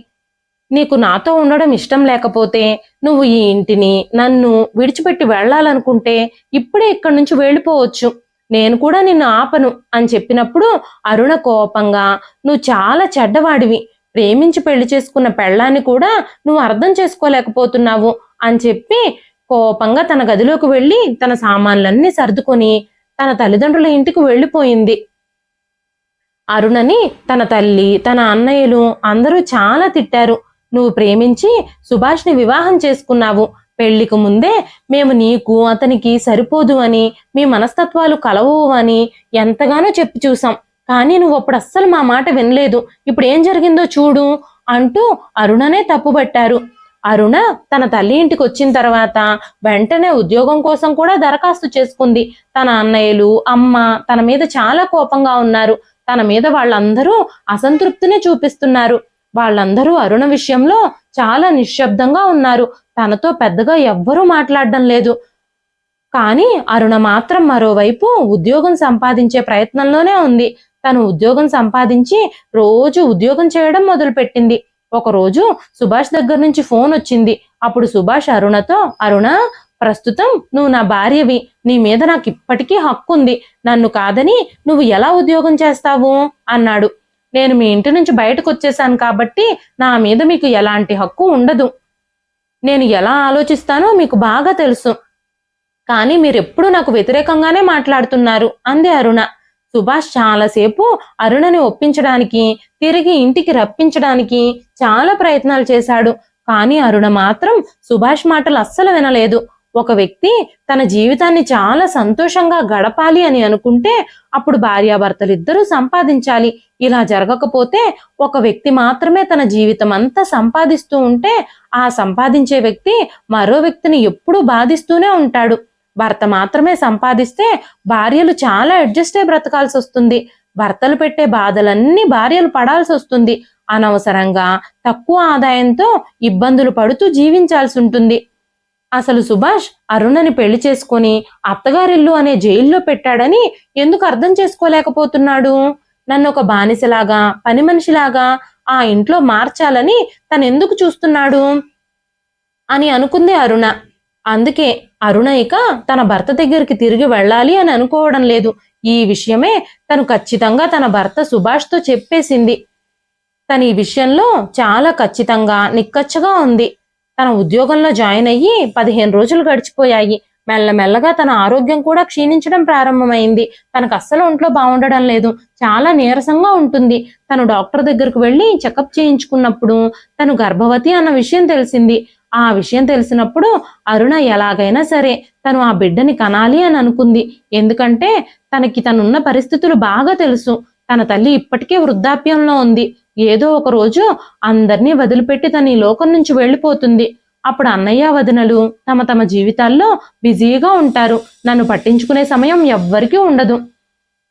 నీకు నాతో ఉండడం ఇష్టం లేకపోతే నువ్వు ఈ ఇంటిని నన్ను విడిచిపెట్టి వెళ్ళాలనుకుంటే ఇప్పుడే ఇక్కడి నుంచి వెళ్ళిపోవచ్చు. నేను కూడా నిన్ను ఆపను అని చెప్పినప్పుడు అరుణ కోపంగా, నువ్వు చాలా చెడ్డవాడివి, ప్రేమించి పెళ్లి చేసుకున్న పెళ్ళాన్ని కూడా నువ్వు అర్థం చేసుకోలేకపోతున్నావు అని చెప్పి కోపంగా తన గదిలోకి వెళ్ళి తన సామాన్లన్నీ సర్దుకొని తన తల్లిదండ్రుల ఇంటికి వెళ్ళిపోయింది. అరుణని తన తల్లి, తన అన్నయ్యలు అందరూ చాలా తిట్టారు. నువ్వు ప్రేమించి సుభాష్ని వివాహం చేసుకున్నావు. పెళ్లికి ముందే మేము నీకు అతనికి సరిపోదు అని, మీ మనస్తత్వాలు కలవవు అని ఎంతగానో చెప్పి చూసాం. కానీ నువ్వు అప్పుడు అస్సలు మా మాట వినలేదు. ఇప్పుడు ఏం జరిగిందో చూడు అంటూ అరుణనే తప్పుపట్టారు. అరుణ తన తల్లి ఇంటికి వచ్చిన తర్వాత వెంటనే ఉద్యోగం కోసం కూడా దరఖాస్తు చేసుకుంది. తన అన్నయ్యలు, అమ్మ తన మీద చాలా కోపంగా ఉన్నారు. తన మీద వాళ్ళందరూ అసంతృప్తిని చూపిస్తున్నారు. వాళ్ళందరూ అరుణ విషయంలో చాలా నిశ్శబ్దంగా ఉన్నారు. తనతో పెద్దగా ఎవ్వరూ మాట్లాడడం లేదు. కానీ అరుణ మాత్రం మరోవైపు ఉద్యోగం సంపాదించే ప్రయత్నంలోనే ఉంది. తను ఉద్యోగం సంపాదించి రోజు ఉద్యోగం చేయడం మొదలుపెట్టింది. ఒకరోజు సుభాష్ దగ్గర నుంచి ఫోన్ వచ్చింది. అప్పుడు సుభాష్ అరుణతో, అరుణ, ప్రస్తుతం నువ్వు నా భార్యవి, నీ మీద నాకు ఇప్పటికీ హక్కు ఉంది. నన్ను కాదని నువ్వు ఎలా ఉద్యోగం చేస్తావు అన్నాడు. నేను మీ ఇంటి నుంచి బయటకు వచ్చేసాను కాబట్టి నా మీద మీకు ఎలాంటి హక్కు ఉండదు. నేను ఎలా ఆలోచిస్తానో మీకు బాగా తెలుసు. కానీ మీరెప్పుడు నాకు వ్యతిరేకంగానే మాట్లాడుతున్నారు అంది అరుణ. సుభాష్ చాలాసేపు అరుణని ఒప్పించడానికి, తిరిగి ఇంటికి రప్పించడానికి చాలా ప్రయత్నాలు చేశాడు. కానీ అరుణ మాత్రం సుభాష్ మాటలు అస్సలు వినలేదు. ఒక వ్యక్తి తన జీవితాన్ని చాలా సంతోషంగా గడపాలి అని అనుకుంటే అప్పుడు భార్యాభర్తలిద్దరూ సంపాదించాలి. ఇలా జరగకపోతే ఒక వ్యక్తి మాత్రమే తన జీవితం అంతా సంపాదిస్తూ ఉంటే ఆ సంపాదించే వ్యక్తి మరో వ్యక్తిని ఎప్పుడూ బాధిస్తూనే ఉంటాడు. భర్త మాత్రమే సంపాదిస్తే భార్యలు చాలా అడ్జస్ట్ అయి బ్రతకాల్సి వస్తుంది. భర్తలు పెట్టే బాధలన్నీ భార్యలు పడాల్సి వస్తుంది. అనవసరంగా తక్కువ ఆదాయంతో ఇబ్బందులు పడుతూ జీవించాల్సి ఉంటుంది. అసలు సుభాష్ అరుణని పెళ్లి చేసుకొని అత్తగారిల్లు అనే జైల్లో పెట్టాడని ఎందుకు అర్థం చేసుకోలేకపోతున్నాడు? నన్ను ఒక బానిసలాగా, పని మనిషిలాగా ఆ ఇంట్లో మార్చాలని తనెందుకు చూస్తున్నాడు అని అనుకుంది అరుణ. అందుకే అరుణ ఇక తన భర్త దగ్గరికి తిరిగి వెళ్ళాలి అని అనుకోవడం లేదు. ఈ విషయమే తను ఖచ్చితంగా తన భర్త సుభాష్తో చెప్పేసింది. తను ఈ విషయంలో చాలా ఖచ్చితంగా, నిక్కచ్చగా ఉంది. తన ఉద్యోగంలో జాయిన్ అయ్యి 15 రోజులు గడిచిపోయాయి. మెల్లమెల్లగా తన ఆరోగ్యం కూడా క్షీణించడం ప్రారంభమైంది. తనకు అస్సలు ఒంట్లో బాగుండడం లేదు. చాలా నీరసంగా ఉంటుంది. తను డాక్టర్ దగ్గరకు వెళ్ళి చెకప్ చేయించుకున్నప్పుడు తను గర్భవతి అన్న విషయం తెలిసింది. ఆ విషయం తెలిసినప్పుడు అరుణ ఎలాగైనా సరే తను ఆ బిడ్డని కనాలి అని అనుకుంది. ఎందుకంటే తనున్న పరిస్థితులు బాగా తెలుసు. తన తల్లి ఇప్పటికే వృద్ధాప్యంలో ఉంది. ఏదో ఒక రోజు అందరినీ వదిలిపెట్టి తను ఈ లోకం నుంచి వెళ్ళిపోతుంది. అప్పుడు అన్నయ్య, వదినలు తమ తమ జీవితాల్లో బిజీగా ఉంటారు. నన్ను పట్టించుకునే సమయం ఎవ్వరికీ ఉండదు.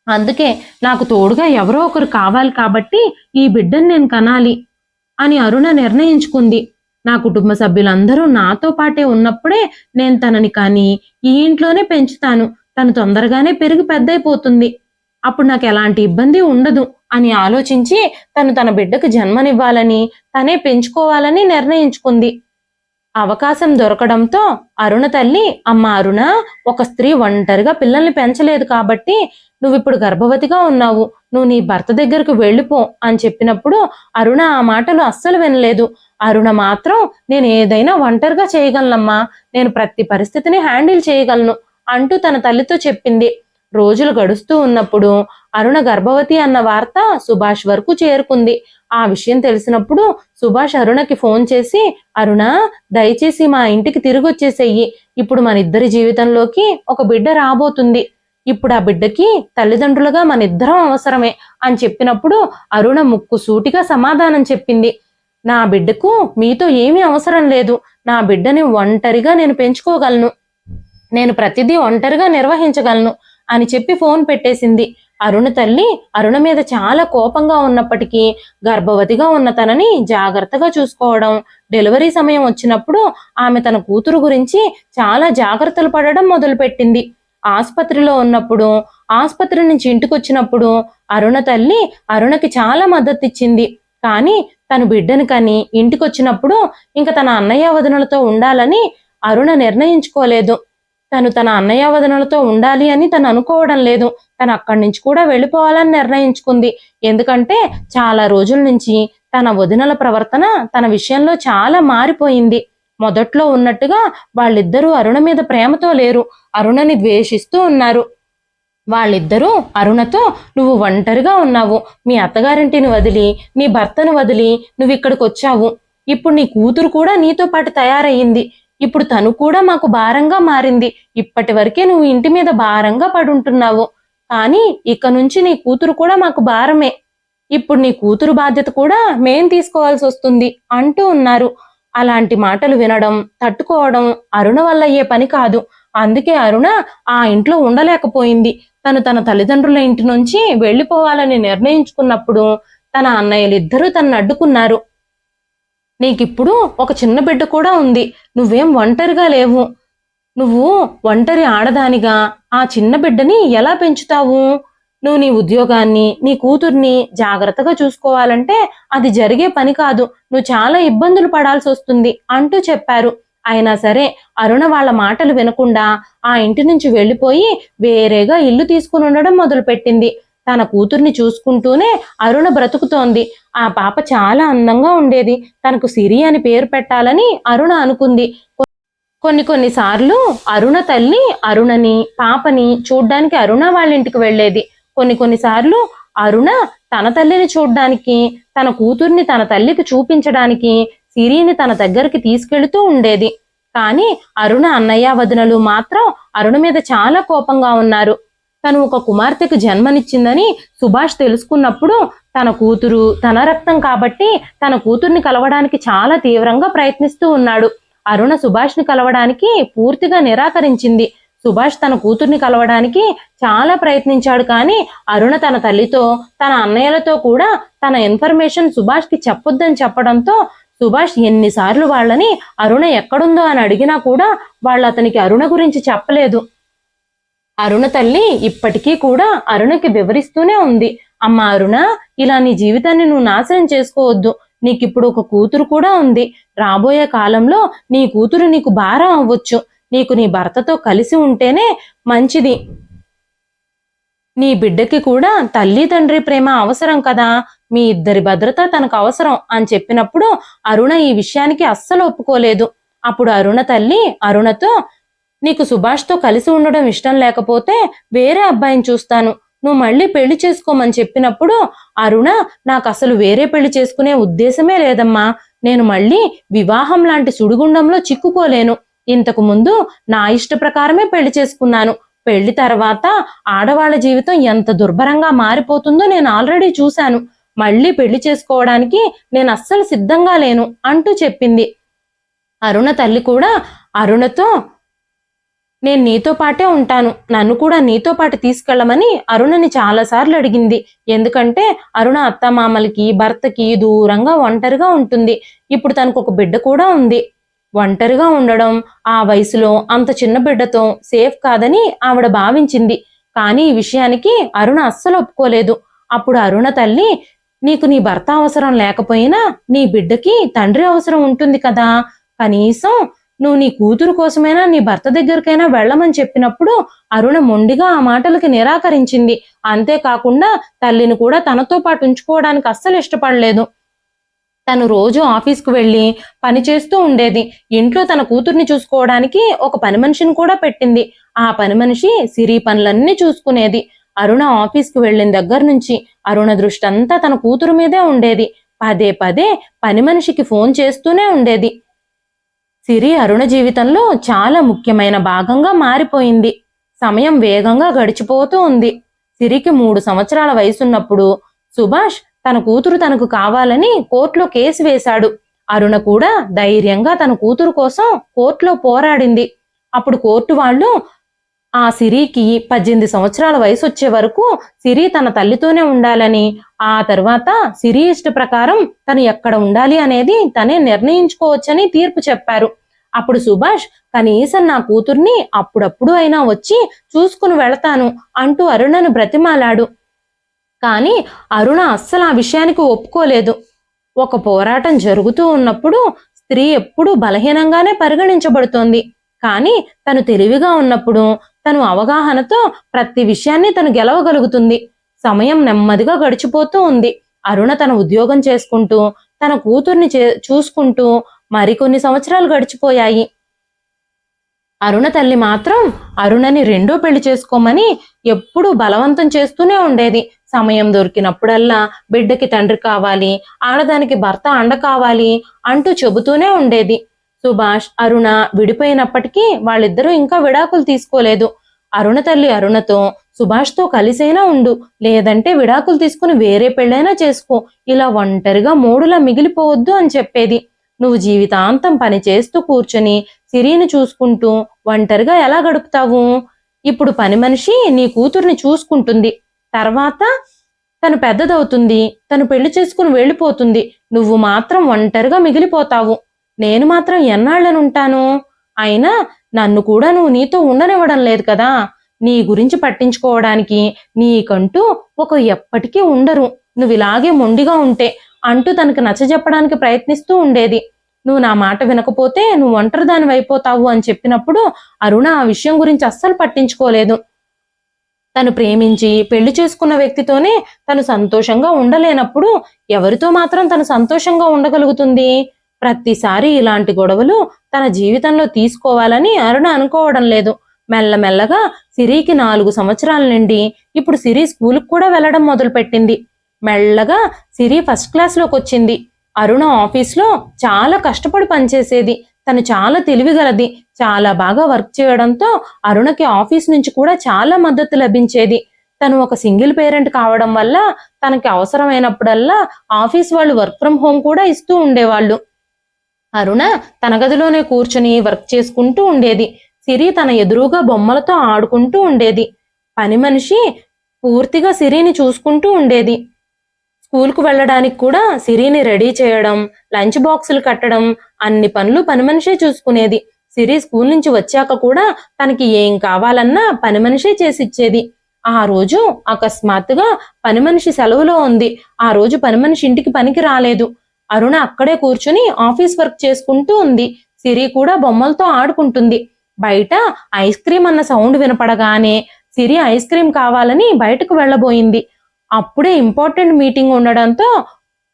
అందుకే నాకు తోడుగా ఎవరో ఒకరు కావాలి కాబట్టి ఈ బిడ్డని నేను కనాలి అని అరుణ నిర్ణయించుకుంది. నా కుటుంబ సభ్యులందరూ నాతో పాటే ఉన్నప్పుడే నేను తనని కానీ ఈ ఇంట్లోనే పెంచుతాను. తను తొందరగానే పెరిగి పెద్దయిపోతుంది. అప్పుడు నాకు ఎలాంటి ఇబ్బంది ఉండదు అని ఆలోచించి తన బిడ్డకు జన్మనివ్వాలని, తనే పెంచుకోవాలని నిర్ణయించుకుంది. అవకాశం దొరకడంతో అరుణ తల్లి, అమ్మ అరుణ, ఒక స్త్రీ ఒంటరిగా పిల్లల్ని పెంచలేదు కాబట్టి నువ్విప్పుడు గర్భవతిగా ఉన్నావు. నువ్వు నీ భర్త దగ్గరకు వెళ్ళిపో అని చెప్పినప్పుడు అరుణ ఆ మాటలు అస్సలు వినలేదు. అరుణ మాత్రం నేను ఏదైనా ఒంటరిగా చేయగలనమ్మా, నేను ప్రతి పరిస్థితిని హ్యాండిల్ చేయగలను అంటూ తన తల్లితో చెప్పింది. రోజులు గడుస్తూ ఉన్నప్పుడు అరుణ గర్భవతి అన్న వార్త సుభాష్ వరకు చేరుకుంది. ఆ విషయం తెలిసినప్పుడు సుభాష్ అరుణకి ఫోన్ చేసి, అరుణ, దయచేసి మా ఇంటికి తిరిగి వచ్చేసేయి. ఇప్పుడు మన ఇద్దరి జీవితంలోకి ఒక బిడ్డ రాబోతుంది. ఇప్పుడు ఆ బిడ్డకి తల్లిదండ్రులుగా మన ఇద్దరం అవసరమే అని చెప్పినప్పుడు అరుణ ముక్కు సూటిగా సమాధానం చెప్పింది. నా బిడ్డకు మీతో ఏమీ అవసరం లేదు. నా బిడ్డని ఒంటరిగా నేను పెంచుకోగలను. నేను ప్రతిదీ ఒంటరిగా నిర్వహించగలను అని చెప్పి ఫోన్ పెట్టేసింది. అరుణ తల్లి అరుణ మీద చాలా కోపంగా ఉన్నప్పటికీ గర్భవతిగా ఉన్న తనని జాగ్రత్తగా చూసుకోవడం, డెలివరీ సమయం వచ్చినప్పుడు ఆమె తన కూతురు గురించి చాలా జాగ్రత్తలు పడడం మొదలుపెట్టింది. ఆసుపత్రిలో ఉన్నప్పుడు, ఆసుపత్రి నుంచి ఇంటికొచ్చినప్పుడు అరుణ తల్లి అరుణకి చాలా మద్దతు ఇచ్చింది. కానీ తను బిడ్డను కని ఇంటికొచ్చినప్పుడు ఇంక తన అన్నయ్య వదినలతో ఉండాలని అరుణ నిర్ణయించుకోలేదు. తను తన అన్నయ్య వదినలతో ఉండాలి అని తను అనుకోవడం లేదు. తను అక్కడి నుంచి కూడా వెళ్ళిపోవాలని నిర్ణయించుకుంది. ఎందుకంటే చాలా రోజుల నుంచి తన వదినల ప్రవర్తన తన విషయంలో చాలా మారిపోయింది. మొదట్లో ఉన్నట్టుగా వాళ్ళిద్దరూ అరుణ మీద ప్రేమతో లేరు, అరుణని ద్వేషిస్తూ ఉన్నారు. వాళ్ళిద్దరూ అరుణతో, నువ్వు ఒంటరిగా ఉన్నావు, మీ అత్తగారింటిని వదిలి, నీ భర్తను వదిలి నువ్వు ఇక్కడికి వచ్చావు. ఇప్పుడు నీ కూతురు కూడా నీతో పాటు తయారయ్యింది. ఇప్పుడు తను కూడా మాకు భారంగా మారింది. ఇప్పటి వరకే నువ్వు ఇంటి మీద భారంగా పడుంటున్నావు, కానీ ఇక నుంచి నీ కూతురు కూడా మాకు భారమే. ఇప్పుడు నీ కూతురు బాధ్యత కూడా మేం తీసుకోవాల్సి వస్తుంది అంటూ ఉన్నారు. అలాంటి మాటలు వినడం, తట్టుకోవడం అరుణ వల్ల అయ్యే పని కాదు. అందుకే అరుణ ఆ ఇంట్లో ఉండలేకపోయింది. తను తన తల్లిదండ్రుల ఇంటి నుంచి వెళ్ళిపోవాలని నిర్ణయించుకున్నప్పుడు తన అన్నయ్యలిద్దరూ తనను అడ్డుకున్నారు. నీకిప్పుడు ఒక చిన్న బిడ్డ కూడా ఉంది, నువ్వేం ఒంటరిగా లేవు. నువ్వు ఒంటరి ఆడదానిగా ఆ చిన్న బిడ్డని ఎలా పెంచుతావు? నువ్వు నీ ఉద్యోగాన్ని, నీ కూతుర్ని జాగ్రత్తగా చూసుకోవాలంటే అది జరిగే పని కాదు. నువ్వు చాలా ఇబ్బందులు పడాల్సి వస్తుంది అంటూ చెప్పారు. అయినా సరే అరుణ వాళ్ళ మాటలు వినకుండా ఆ ఇంటి నుంచి వెళ్ళిపోయి వేరేగా ఇల్లు తీసుకుని ఉండడం మొదలుపెట్టింది. తన కూతుర్ని చూసుకుంటూనే అరుణ బ్రతుకుతోంది. ఆ పాప చాలా అందంగా ఉండేది. తనకు సిరి అని పేరు పెట్టాలని అరుణ అనుకుంది. కొన్నిసార్లు అరుణ తల్లి అరుణని, పాపని చూడ్డానికి అరుణ వాళ్ళ ఇంటికి వెళ్ళేది. కొన్నిసార్లు అరుణ తన తల్లిని చూడ్డానికి, తన కూతుర్ని తన తల్లికి చూపించడానికి సిరిని తన దగ్గరికి తీసుకెళ్తూ ఉండేది. కానీ అరుణ అన్నయ్య వదినలు మాత్రం అరుణ మీద చాలా కోపంగా ఉన్నారు. తను ఒక కుమార్తెకు జన్మనిచ్చిందని సుభాష్ తెలుసుకున్నప్పుడు తన కూతురు తన రక్తం కాబట్టి తన కూతుర్ని కలవడానికి చాలా తీవ్రంగా ప్రయత్నిస్తూ ఉన్నాడు. అరుణ సుభాష్ని కలవడానికి పూర్తిగా నిరాకరించింది. సుభాష్ తన కూతుర్ని కలవడానికి చాలా ప్రయత్నించాడు. కానీ అరుణ తన తల్లితో, తన అన్నయ్యలతో కూడా తన ఇన్ఫర్మేషన్ సుభాష్కి చెప్పొద్దని చెప్పడంతో సుభాష్ ఎన్నిసార్లు వాళ్ళని అరుణ ఎక్కడుందో అని అడిగినా కూడా వాళ్ళు అతనికి అరుణ గురించి చెప్పలేదు. అరుణ తల్లి ఇప్పటికీ కూడా అరుణకి వివరిస్తూనే ఉంది. అమ్మ అరుణ, ఇలా నీ జీవితాన్ని నువ్వు నాశనం చేసుకోవద్దు. నీకిప్పుడు ఒక కూతురు కూడా ఉంది. రాబోయే కాలంలో నీ కూతురు నీకు భారం అవ్వచ్చు. నీకు నీ భర్తతో కలిసి ఉంటేనే మంచిది. నీ బిడ్డకి కూడా తల్లి తండ్రి ప్రేమ అవసరం కదా, మీ ఇద్దరి భద్రత తనకు అవసరం అని చెప్పినప్పుడు అరుణ ఈ విషయానికి అస్సలు ఒప్పుకోలేదు. అప్పుడు అరుణ తల్లి అరుణతో, నీకు సుభాష్తో కలిసి ఉండడం ఇష్టం లేకపోతే వేరే అబ్బాయిని చూస్తాను, నువ్వు మళ్ళీ పెళ్లి చేసుకోమని చెప్పినప్పుడు అరుణ, నాకు అసలు వేరే పెళ్లి చేసుకునే ఉద్దేశమే లేదమ్మా. నేను మళ్ళీ వివాహం లాంటి సుడిగుండంలో చిక్కుకోలేను. ఇంతకు ముందు నా ఇష్ట ప్రకారమే పెళ్లి చేసుకున్నాను. పెళ్లి తర్వాత ఆడవాళ్ల జీవితం ఎంత దుర్భరంగా మారిపోతుందో నేను ఆల్రెడీ చూశాను. మళ్ళీ పెళ్లి చేసుకోవడానికి నేను అస్సలు సిద్ధంగా లేను అంటూ చెప్పింది. అరుణ తల్లి కూడా అరుణతో, నేను నీతో పాటే ఉంటాను, నన్ను కూడా నీతో పాటు తీసుకెళ్లమని అరుణని చాలాసార్లు అడిగింది. ఎందుకంటే అరుణ అత్తమామలకి, భర్తకి దూరంగా ఒంటరిగా ఉంటుంది. ఇప్పుడు తనకు ఒక బిడ్డ కూడా ఉంది. ఒంటరిగా ఉండడం ఆ వయసులో అంత చిన్న బిడ్డతో సేఫ్ కాదని ఆవిడ భావించింది. కానీ ఈ విషయానికి అరుణ అస్సలు ఒప్పుకోలేదు. అప్పుడు అరుణ తల్లి, నీకు నీ భర్త అవసరం లేకపోయినా నీ బిడ్డకి తండ్రి అవసరం ఉంటుంది కదా, కనీసం నువ్వు నీ కూతురు కోసమైనా నీ భర్త దగ్గరికైనా వెళ్ళమని చెప్పినప్పుడు అరుణ మొండిగా ఆ మాటలకి నిరాకరించింది. అంతేకాకుండా తల్లిని కూడా తనతో పాటు ఉంచుకోవడానికి అస్సలు ఇష్టపడలేదు. తను రోజు ఆఫీస్కు వెళ్ళి పని చేస్తూ ఉండేది. ఇంట్లో తన కూతుర్ని చూసుకోవడానికి ఒక పని మనిషిని కూడా పెట్టింది. ఆ పని మనిషి సిరి పనులన్నీ చూసుకునేది. అరుణ ఆఫీస్కు వెళ్ళిన దగ్గర నుంచి అరుణ దృష్టి అంతా తన కూతురు మీదే ఉండేది. పదే పదే పని మనిషికి ఫోన్ చేస్తూనే ఉండేది. సిరి అరుణ జీవితంలో చాలా ముఖ్యమైన భాగంగా మారిపోయింది. సమయం వేగంగా గడిచిపోతూ ఉంది. సిరికి 3 సంవత్సరాల వయసున్నప్పుడు సుభాష్ తన కూతురు తనకు కావాలని కోర్టులో కేసు వేశాడు. అరుణ కూడా ధైర్యంగా తన కూతురు కోసం కోర్టులో పోరాడింది. అప్పుడు కోర్టు వాళ్ళు ఆ సిరికి 18 సంవత్సరాల వయసు వచ్చే వరకు సిరి తన తల్లితోనే ఉండాలని, ఆ తర్వాత సిరి ఇష్ట ప్రకారం తను ఎక్కడ ఉండాలి అనేది తనే నిర్ణయించుకోవచ్చని తీర్పు చెప్పారు. అప్పుడు సుభాష్ కనీసం నా కూతుర్ని అప్పుడప్పుడు అయినా వచ్చి చూసుకుని వెళతాను అంటూ అరుణను బ్రతిమాలాడు. కానీ అరుణ అస్సలు ఆ విషయానికి ఒప్పుకోలేదు. ఒక పోరాటం జరుగుతూ ఉన్నప్పుడు స్త్రీ ఎప్పుడూ బలహీనంగానే పరిగణించబడుతోంది. కానీ తను తెలివిగా ఉన్నప్పుడు, తను అవగాహనతో ప్రతి విషయాన్ని తను గెలవగలుగుతుంది. సమయం నెమ్మదిగా గడిచిపోతూ ఉంది. అరుణ తన ఉద్యోగం చేసుకుంటూ, తన కూతుర్ని చూసుకుంటూ మరికొన్ని సంవత్సరాలు గడిచిపోయాయి. అరుణ తల్లి మాత్రం అరుణని రెండో పెళ్లి చేసుకోమని ఎప్పుడూ బలవంతం చేస్తూనే ఉండేది. సమయం దొరికినప్పుడల్లా బిడ్డకి తండ్రి కావాలి, ఆడదానికి భర్త అండ కావాలి అంటూ చెబుతూనే ఉండేది. సుభాష్, అరుణ విడిపోయినప్పటికీ వాళ్ళిద్దరూ ఇంకా విడాకులు తీసుకోలేదు. అరుణ తల్లి అరుణతో, సుభాష్తో కలిసైనా ఉండు, లేదంటే విడాకులు తీసుకుని వేరే పెళ్ళైనా చేసుకో, ఇలా ఒంటరిగా మూడులా మిగిలిపోవద్దు అని చెప్పేది. నువ్వు జీవితాంతం పని చేస్తూ కూర్చొని సిరిని చూసుకుంటూ ఒంటరిగా ఎలా గడుపుతావు? ఇప్పుడు పని మనిషి నీ కూతుర్ని చూసుకుంటుంది. తర్వాత తను పెద్దదవుతుంది, తను పెళ్లి చేసుకుని వెళ్ళిపోతుంది. నువ్వు మాత్రం ఒంటరిగా మిగిలిపోతావు. నేను మాత్రం ఎన్నాళ్ళనుంటాను? అయినా నన్ను కూడా నువ్వు నీతో ఉండనివ్వడం లేదు కదా. నీ గురించి పట్టించుకోవడానికి నీకంటూ ఒక ఎప్పటికీ ఉండరు, నువ్వు ఇలాగే మొండిగా ఉంటే అంటూ తనకు నచ్చజెప్పడానికి ప్రయత్నిస్తూ ఉండేది. నువ్వు నా మాట వినకపోతే నువ్వు ఒంటరిదానివి అయిపోతావు అని చెప్పినప్పుడు అరుణ ఆ విషయం గురించి అస్సలు పట్టించుకోలేదు. తను ప్రేమించి పెళ్లి చేసుకున్న వ్యక్తితోనే తను సంతోషంగా ఉండలేనప్పుడు ఎవరితో మాత్రం తను సంతోషంగా ఉండగలుగుతుంది? ప్రతిసారి ఇలాంటి గొడవలు తన జీవితంలో తీసుకోవాలని అరుణ అనుకోవడం లేదు. మెల్లమెల్లగా సిరికి 4 సంవత్సరాల నుండి ఇప్పుడు సిరి స్కూలుకు కూడా వెళ్లడం మొదలుపెట్టింది. మెల్లగా సిరి ఫస్ట్ క్లాస్లోకి వచ్చింది. అరుణ ఆఫీస్లో చాలా కష్టపడి పనిచేసేది. తను చాలా తెలివిగలది. చాలా బాగా వర్క్ చేయడంతో అరుణకి ఆఫీస్ నుంచి కూడా చాలా మద్దతు లభించేది. తను ఒక సింగిల్ పేరెంట్ కావడం వల్ల తనకి అవసరమైనప్పుడల్లా ఆఫీస్ వాళ్ళు వర్క్ ఫ్రం హోమ్ కూడా ఇస్తూ ఉండేవాళ్ళు. అరుణ తన గదిలోనే కూర్చుని వర్క్ చేసుకుంటూ ఉండేది. సిరి తన ఎదురుగా బొమ్మలతో ఆడుకుంటూ ఉండేది. పని మనిషి పూర్తిగా సిరిని చూసుకుంటూ ఉండేది. స్కూల్కు వెళ్ళడానికి కూడా సిరిని రెడీ చేయడం, లంచ్ బాక్సులు కట్టడం, అన్ని పనులు పని మనిషే చూసుకునేది. సిరి స్కూల్ నుంచి వచ్చాక కూడా తనకి ఏం కావాలన్నా పని మనిషే చేసిచ్చేది. ఆ రోజు అకస్మాత్తుగా పని మనిషి సెలవులో ఉంది. ఆ రోజు పని మనిషి ఇంటికి పనికి రాలేదు. అరుణ అక్కడే కూర్చుని ఆఫీస్ వర్క్ చేసుకుంటూ ఉంది. సిరి కూడా బొమ్మలతో ఆడుకుంటుంది. బయట ఐస్ క్రీమ్ అన్న సౌండ్ వినపడగానే సిరి ఐస్ క్రీమ్ కావాలని బయటకు వెళ్ళబోయింది. అప్పుడే ఇంపార్టెంట్ మీటింగ్ ఉండడంతో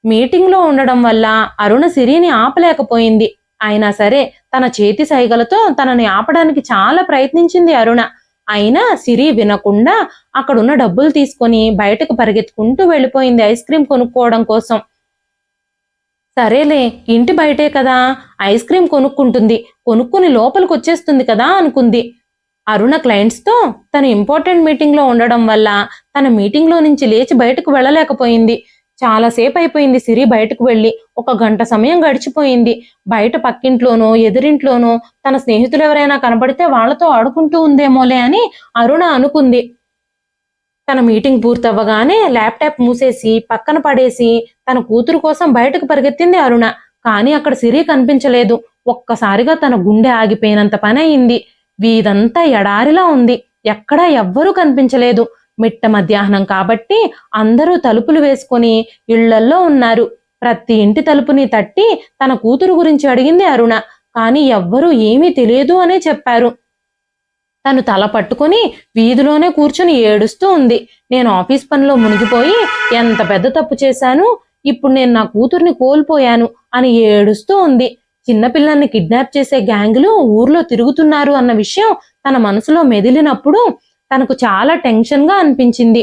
మీటింగ్లో ఉండడం వల్ల అరుణ సిరిని ఆపలేకపోయింది. అయినా సరే తన చేతి సైగలతో తనని ఆపడానికి చాలా ప్రయత్నించింది అరుణ. అయినా సిరి వినకుండా అక్కడున్న డబ్బులు తీసుకొని బయటకు పరిగెత్తుకుంటూ వెళ్ళిపోయింది ఐస్ క్రీమ్ కొనుక్కోవడం కోసం. సరేలే, ఇంటి బయటే కదా, ఐస్ క్రీమ్ కొనుక్కుంటుంది, కొనుక్కుని లోపలికి వచ్చేస్తుంది కదా అనుకుంది. అరుణ క్లయింట్స్తో తను ఇంపార్టెంట్ మీటింగ్లో ఉండడం వల్ల తన మీటింగ్లో నుంచి లేచి బయటకు వెళ్ళలేకపోయింది. చాలాసేపు అయిపోయింది సిరి బయటకు వెళ్ళి. 1 గంట సమయం గడిచిపోయింది. బయట పక్కింట్లోనో ఎదురింట్లోనో తన స్నేహితులు ఎవరైనా కనబడితే వాళ్లతో ఆడుకుంటూ ఉందేమోలే అని అరుణ అనుకుంది. తన మీటింగ్ పూర్తవ్వగానే ల్యాప్టాప్ మూసేసి పక్కన పడేసి తన కూతురు కోసం బయటకు పరిగెత్తింది అరుణ. కానీ అక్కడ సిరి కనిపించలేదు. ఒక్కసారిగా తన గుండె ఆగిపోయినంత పని అయింది. వీధంతా ఎడారిలా ఉంది. ఎక్కడా ఎవ్వరూ కనిపించలేదు. మిట్ట మధ్యాహ్నం కాబట్టి అందరూ తలుపులు వేసుకొని ఇళ్లల్లో ఉన్నారు. ప్రతి ఇంటి తలుపుని తట్టి తన కూతురు గురించి అడిగింది అరుణ. కానీ ఎవ్వరూ ఏమీ తెలియదు అనే చెప్పారు. తను తల పట్టుకుని వీధిలోనే కూర్చుని ఏడుస్తూ ఉంది. నేను ఆఫీస్ పనిలో మునిగిపోయి ఎంత పెద్ద తప్పు చేశాను, ఇప్పుడు నేను నా కూతుర్ని కోల్పోయాను అని ఏడుస్తూ ఉంది. చిన్నపిల్లల్ని కిడ్నాప్ చేసే గ్యాంగులు ఊర్లో తిరుగుతున్నారు అన్న విషయం తన మనసులో మెదిలినప్పుడు తనకు చాలా టెన్షన్గా అనిపించింది.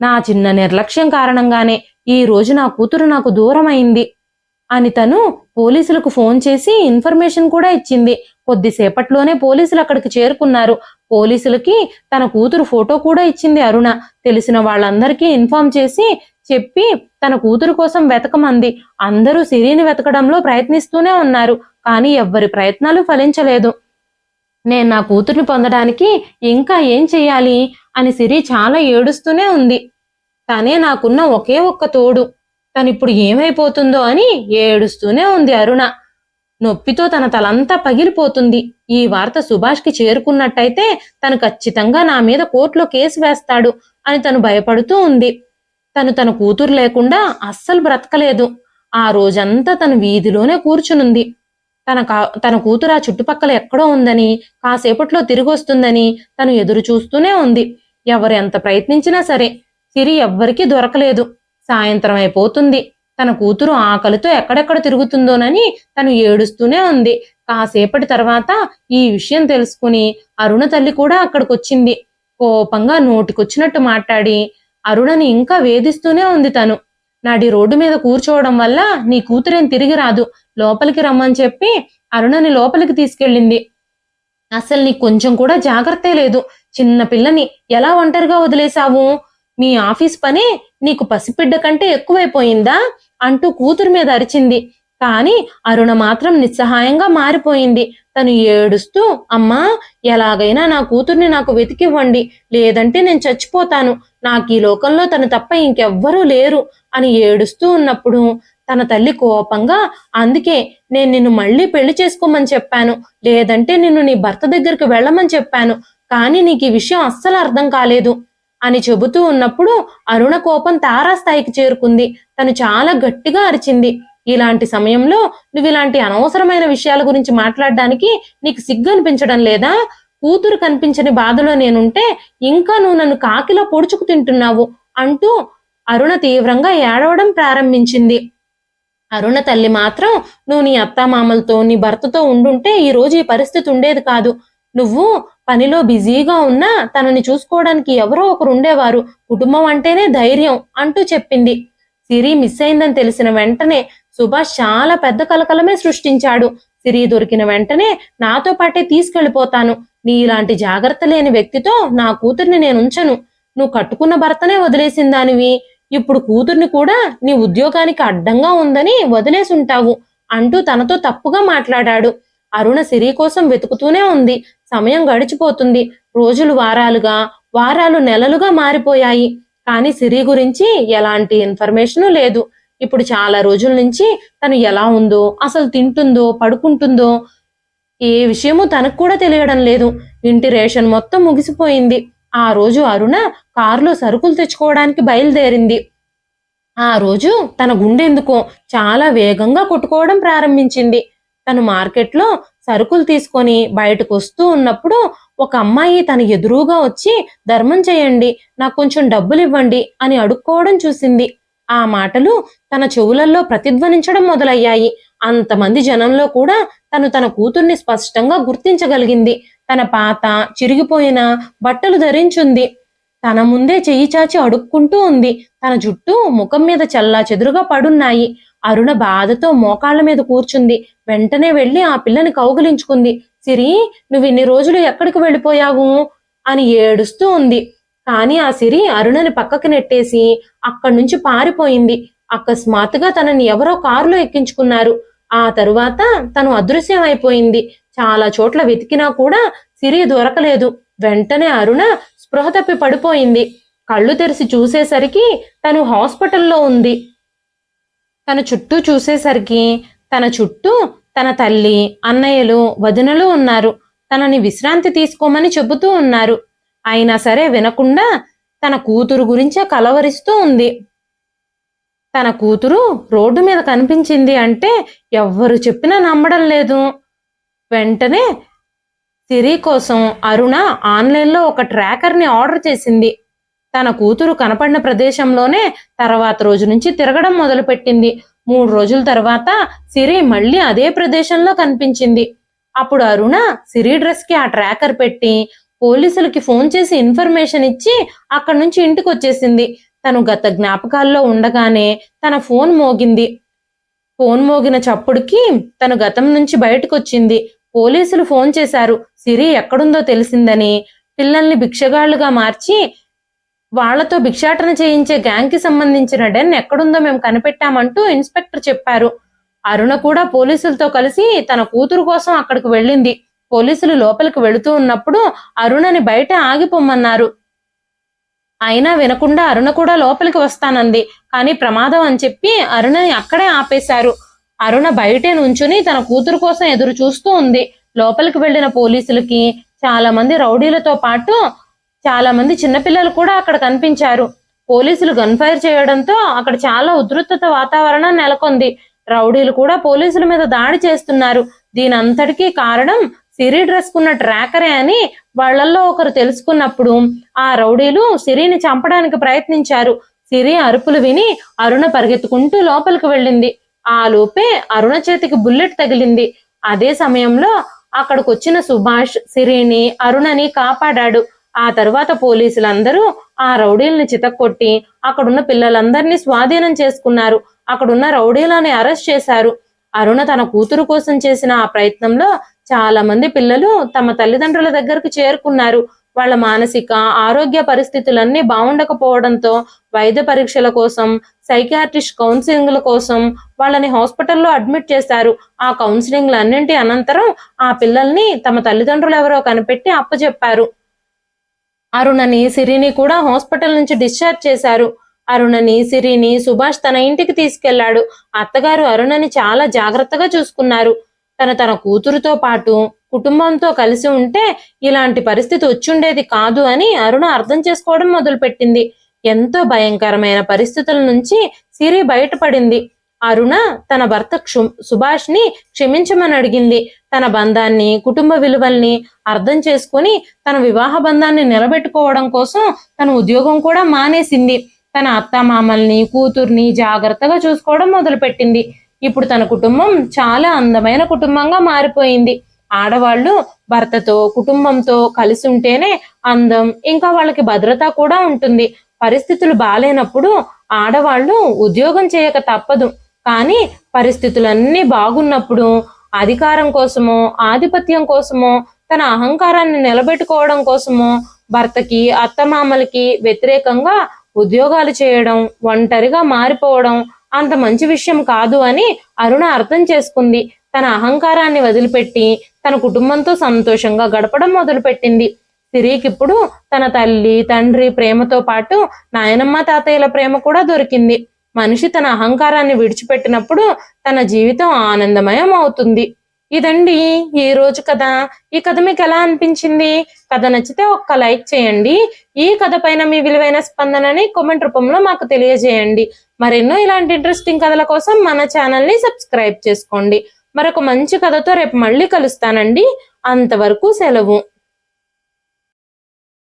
నా చిన్న నిర్లక్ష్యం కారణంగానే ఈ రోజు నా కూతురు నాకు దూరం అయింది అని తను పోలీసులకు ఫోన్ చేసి ఇన్ఫర్మేషన్ కూడా ఇచ్చింది. కొద్దిసేపట్లోనే పోలీసులు అక్కడికి చేరుకున్నారు. పోలీసులకి తన కూతురు ఫోటో కూడా ఇచ్చింది అరుణ. తెలిసిన వాళ్ళందరికీ ఇన్ఫార్మ్ చేసి చెప్పి తన కూతురు కోసం వెతకమంది. అందరూ సిరిని వెతకడంలో ప్రయత్నిస్తూనే ఉన్నారు. కానీ ఎవ్వరి ప్రయత్నాలు ఫలించలేదు. నేను నా కూతుర్ని పొందడానికి ఇంకా ఏం చెయ్యాలి అని సిరి చాలా ఏడుస్తూనే ఉంది. తనే నాకున్న ఒకే ఒక్క తోడు, తనిప్పుడు ఏమైపోతుందో అని ఏడుస్తూనే ఉంది అరుణ. నొప్పితో తన తలంతా పగిలిపోతుంది. ఈ వార్త సుభాష్కి చేరుకున్నట్టయితే తను ఖచ్చితంగా నా మీద కోర్టులో కేసు వేస్తాడు అని తను భయపడుతూ ఉంది. తన కూతురు లేకుండా అస్సలు బ్రతకలేదు. ఆ రోజంతా తను వీధిలోనే కూర్చునుంది. తన కూతురు ఆ చుట్టుపక్కల ఎక్కడో ఉందని, కాసేపట్లో తిరిగి వస్తుందని తను ఎదురు చూస్తూనే ఉంది. ఎవరు ఎంత ప్రయత్నించినా సరే సిరి ఎవ్వరికీ దొరకలేదు. సాయంత్రం అయిపోతుంది. తన కూతురు ఆకలితో ఎక్కడెక్కడ తిరుగుతుందోనని తను ఏడుస్తూనే ఉంది. కాసేపటి తర్వాత ఈ విషయం తెలుసుకుని అరుణ తల్లి కూడా అక్కడికొచ్చింది. కోపంగా నోటికొచ్చినట్టు మాట్లాడి అరుణని ఇంకా వేధిస్తూనే ఉంది. తను నాడి రోడ్డు మీద కూర్చోవడం వల్ల నీ కూతురేం తిరిగి రాదు, లోపలికి రమ్మని చెప్పి అరుణని లోపలికి తీసుకెళ్ళింది. అసలు నీకు కొంచెం కూడా జాగ్రత్తే లేదు. చిన్న పిల్లని ఎలా ఒంటరిగా వదిలేశావు? మీ ఆఫీస్ పనే నీకు పసిపిడ్డ కంటే ఎక్కువైపోయిందా అంటూ కూతురు మీద అరిచింది. కాని అరుణ మాత్రం నిస్సహాయంగా మారిపోయింది. తను ఏడుస్తూ, అమ్మా, ఎలాగైనా నా కూతుర్ని నాకు వెతికివ్వండి, లేదంటే నేను చచ్చిపోతాను, నాకు ఈ లోకంలో తను తప్ప ఇంకెవ్వరూ లేరు అని ఏడుస్తూ ఉన్నప్పుడు తన తల్లి కోపంగా, అందుకే నేను నిన్ను మళ్ళీ పెళ్లి చేసుకోమని చెప్పాను, లేదంటే నిన్ను నీ భర్త దగ్గరికి వెళ్ళమని చెప్పాను, కానీ నీకు ఈ విషయం అస్సలు అర్థం కాలేదు అని చెబుతూ ఉన్నప్పుడు అరుణ కోపం తారాస్థాయికి చేరుకుంది. తను చాలా గట్టిగా అరిచింది. ఇలాంటి సమయంలో నువ్వు ఇలాంటి అనవసరమైన విషయాల గురించి మాట్లాడడానికి నీకు సిగ్గు అనిపించడం లేదా? కూతురు కనిపించని బాధలో నేనుంటే ఇంకా నువ్వు నన్ను కాకిలో పొడుచుకు తింటున్నావు అంటూ అరుణ తీవ్రంగా ఏడవడం ప్రారంభించింది. అరుణ తల్లి మాత్రం, నువ్వు నీ అత్తామామలతో నీ భర్తతో ఉండుంటే ఈ రోజు ఈ పరిస్థితి ఉండేది కాదు. నువ్వు పనిలో బిజీగా ఉన్నా తనని చూసుకోవడానికి ఎవరో ఒకరు ఉండేవారు. కుటుంబం అంటేనే ధైర్యం అంటూ చెప్పింది. సిరి మిస్ అయిందని తెలిసిన వెంటనే సుభాష్ చాలా పెద్ద కలకలమే సృష్టించాడు. సిరి దొరికిన వెంటనే నాతో పాటే తీసుకెళ్లిపోతాను. నీలాంటి జాగ్రత్త లేని వ్యక్తితో నా కూతుర్ని నేను ఉంచను. నువ్వు కట్టుకున్న భర్తనే వదిలేసిన దానివి, ఇప్పుడు కూతుర్ని కూడా నీ ఉద్యోగానికి అడ్డంగా ఉందని వదిలేసుంటావు అంటూ తనతో తప్పుగా మాట్లాడాడు. అరుణ సిరి కోసం వెతుకుతూనే ఉంది. సమయం గడిచిపోతుంది. రోజులు వారాలుగా, వారాలు నెలలుగా మారిపోయాయి. కానీ సిరి గురించి ఎలాంటి ఇన్ఫర్మేషను లేదు. ఇప్పుడు చాలా రోజుల నుంచి తను ఎలా ఉందో, అసలు తింటుందో, పడుకుంటుందో ఏ విషయమూ తనకు కూడా తెలియడం లేదు. ఇంటి రేషన్ మొత్తం ముగిసిపోయింది. ఆ రోజు అరుణ కారులో సరుకులు తెచ్చుకోవడానికి బయలుదేరింది. ఆ రోజు తన గుండెందుకో చాలా వేగంగా కొట్టుకోవడం ప్రారంభించింది. తను మార్కెట్లో సరుకులు తీసుకొని బయటకు వస్తూ ఉన్నప్పుడు ఒక అమ్మాయి తన ఎదురుగా వచ్చి, ధర్మం చేయండి, నాకు కొంచెం డబ్బులు ఇవ్వండి అని అడుక్కోవడం చూసింది. ఆ మాటలు తన చెవులల్లో ప్రతిధ్వనించడం మొదలయ్యాయి. అంతమంది జనంలో కూడా తన కూతుర్ని స్పష్టంగా గుర్తించగలిగింది. తన పాత చిరిగిపోయిన బట్టలు ధరించుంది. తన ముందే చెయ్యి చాచి అడుక్కుంటూ ఉంది. తన జుట్టు ముఖం మీద చల్లా చెదురుగా పడున్నాయి. అరుణ బాధతో మోకాళ్ల మీద కూర్చుంది. వెంటనే వెళ్లి ఆ పిల్లని కౌగిలించుకుంది. సిరి, నువ్వు ఇన్ని రోజులు ఎక్కడికి వెళ్ళిపోయావు అని ఏడుస్తూ ఉంది. కానీ ఆ సిరి అరుణని పక్కకి నెట్టేసి అక్కడి నుంచి పారిపోయింది. అకస్మాత్తుగా తనని ఎవరో కారులో ఎక్కించుకున్నారు. ఆ తరువాత తను అదృశ్యం అయిపోయింది. చాలా చోట్ల వెతికినా కూడా సిరి దొరకలేదు. వెంటనే అరుణ స్పృహ తప్పి పడిపోయింది. కళ్ళు తెరిచి చూసేసరికి తను హాస్పిటల్లో ఉంది. తన చుట్టూ చూసేసరికి తన చుట్టూ తన తల్లి, అన్నయ్యలు, వదినలు ఉన్నారు. తనని విశ్రాంతి తీసుకోమని చెబుతూ ఉన్నారు. అయినా సరే వినకుండా తన కూతురు గురించే కలవరిస్తూ ఉంది. తన కూతురు రోడ్డు మీద కనిపించింది అంటే ఎవ్వరు చెప్పినా నమ్మడం లేదు. వెంటనే సిరి కోసం అరుణ ఆన్లైన్లో ఒక ట్రాకర్ని ఆర్డర్ చేసింది. తన కూతురు కనపడిన ప్రదేశంలోనే తర్వాత రోజు నుంచి తిరగడం మొదలుపెట్టింది. 3 రోజుల తర్వాత సిరి మళ్ళీ అదే ప్రదేశంలో కనిపించింది. అప్పుడు అరుణ సిరి డ్రెస్కి ఆ ట్రాకర్ పెట్టి పోలీసులకి ఫోన్ చేసి ఇన్ఫర్మేషన్ ఇచ్చి అక్కడి నుంచి ఇంటికి వచ్చేసింది. తను గత జ్ఞాపకాల్లో ఉండగానే తన ఫోన్ మోగింది. ఫోన్ మోగిన చప్పుడుకి తను గతం నుంచి బయటకు వచ్చింది. పోలీసులు ఫోన్ చేశారు. సిరి ఎక్కడుందో తెలిసిందని, పిల్లల్ని భిక్షగాళ్లుగా మార్చి వాళ్లతో భిక్షాటన చేయించే గ్యాంగ్ కి సంబంధించిన డెన్ ఎక్కడుందో మేము కనిపెట్టామంటూ ఇన్స్పెక్టర్ చెప్పారు. అరుణ కూడా పోలీసులతో కలిసి తన కూతురు కోసం అక్కడికి వెళ్ళింది. పోలీసులు లోపలికి వెళుతూ ఉన్నప్పుడు అరుణని బయట ఆగిపోమ్మన్నారు. అయినా వినకుండా అరుణ కూడా లోపలికి వస్తానంది. కానీ ప్రమాదం అని చెప్పి అరుణని అక్కడే ఆపేశారు. అరుణ బయటే నుంచుని తన కూతురు కోసం ఎదురు చూస్తూ ఉంది. లోపలికి వెళ్లిన పోలీసులకి చాలా మంది రౌడీలతో పాటు చాలా మంది చిన్నపిల్లలు కూడా అక్కడ కనిపించారు. పోలీసులు గన్ ఫైర్ చేయడంతో అక్కడ చాలా ఉద్రిక్తత వాతావరణం నెలకొంది. రౌడీలు కూడా పోలీసుల మీద దాడి చేస్తున్నారు. దీనంతటికీ కారణం సిరి డ్రెస్ కున్న ట్రాకరే అని వాళ్ళల్లో ఒకరు తెలుసుకున్నప్పుడు ఆ రౌడీలు సిరిని చంపడానికి ప్రయత్నించారు. సిరి అరుపులు విని అరుణ పరిగెత్తుకుంటూ లోపలికి వెళ్ళింది. ఆ లోపే అరుణ చేతికి బుల్లెట్ తగిలింది. అదే సమయంలో అక్కడికి వచ్చిన సుభాష్ సిరిని అరుణని కాపాడాడు. ఆ తర్వాత పోలీసులందరూ ఆ రౌడీల్ని చితక్కొట్టి అక్కడున్న పిల్లలందరినీ స్వాధీనం చేసుకున్నారు. అక్కడున్న రౌడీలని అరెస్ట్ చేశారు. అరుణ తన కూతురు కోసం చేసిన ఆ ప్రయత్నంలో చాలా మంది పిల్లలు తమ తల్లిదండ్రుల దగ్గరకు చేరుకున్నారు. వాళ్ళ మానసిక ఆరోగ్య పరిస్థితులన్నీ బాగుండకపోవడంతో వైద్య పరీక్షల కోసం, సైకియాట్రిస్ట్ కౌన్సిలింగ్ల కోసం వాళ్ళని హాస్పిటల్లో అడ్మిట్ చేశారు. ఆ కౌన్సిలింగ్లన్నింటి అనంతరం ఆ పిల్లల్ని తమ తల్లిదండ్రులు ఎవరో కనిపెట్టి అప్పచెప్పారు. అరుణని సిరిని కూడా హాస్పిటల్ నుంచి డిశ్చార్జ్ చేశారు. అరుణని సిరిని సుభాష్ తన ఇంటికి తీసుకెళ్లాడు. అత్తగారు అరుణని చాలా జాగ్రత్తగా చూసుకున్నారు. తన కూతురుతో పాటు కుటుంబంతో కలిసి ఉంటే ఇలాంటి పరిస్థితి వచ్చుండేది కాదు అని అరుణ అర్థం చేసుకోవడం మొదలుపెట్టింది. ఎంతో భయంకరమైన పరిస్థితుల నుంచి సిరి బయటపడింది. అరుణ తన భర్త సుభాష్ ని క్షమించమని అడిగింది. తన బంధాన్ని, కుటుంబ విలువల్ని అర్థం చేసుకుని తన వివాహ బంధాన్ని నిలబెట్టుకోవడం కోసం తన ఉద్యోగం కూడా మానేసింది. తన అత్తమామల్ని, కూతుర్ని జాగ్రత్తగా చూసుకోవడం మొదలుపెట్టింది. ఇప్పుడు తన కుటుంబం చాలా అందమైన కుటుంబంగా మారిపోయింది. ఆడవాళ్ళు భర్తతో, కుటుంబంతో కలిసి ఉంటేనే అందం, ఇంకా వాళ్ళకి భద్రత కూడా ఉంటుంది. పరిస్థితులు బాలేనప్పుడు ఆడవాళ్ళు ఉద్యోగం చేయక తప్పదు. కానీ పరిస్థితులన్నీ బాగున్నప్పుడు అధికారం కోసమో, ఆధిపత్యం కోసమో, తన అహంకారాన్ని నిలబెట్టుకోవడం కోసమో భర్తకి, అత్తమామలకి వ్యతిరేకంగా ఉద్యోగాలు చేయడం, ఒంటరిగా మారిపోవడం అంత మంచి విషయం కాదు అని అరుణ అర్థం చేసుకుంది. తన అహంకారాన్ని వదిలిపెట్టి తన కుటుంబంతో సంతోషంగా గడపడం మొదలుపెట్టింది. సిరికిప్పుడు తన తల్లి, తండ్రి ప్రేమతో పాటు నాయనమ్మ, తాతయ్యల ప్రేమ కూడా దొరికింది. మనిషి తన అహంకారాన్ని విడిచిపెట్టినప్పుడు తన జీవితం ఆనందమయం అవుతుంది. ఇదండి ఈ రోజు కథ. ఈ కథ మీకు ఎలా అనిపించింది? కథ నచ్చితే ఒక్క లైక్ చేయండి. ఈ కథ పైన మీ విలువైన స్పందనని కామెంట్ రూపంలో మాకు తెలియజేయండి. మరెన్నో ఇలాంటి ఇంట్రెస్టింగ్ కథల కోసం మన ఛానల్ ని సబ్స్క్రైబ్ చేసుకోండి. మరొక మంచి కథతో రేపు మళ్ళీ కలుస్తానండి. అంతవరకు సెలవు.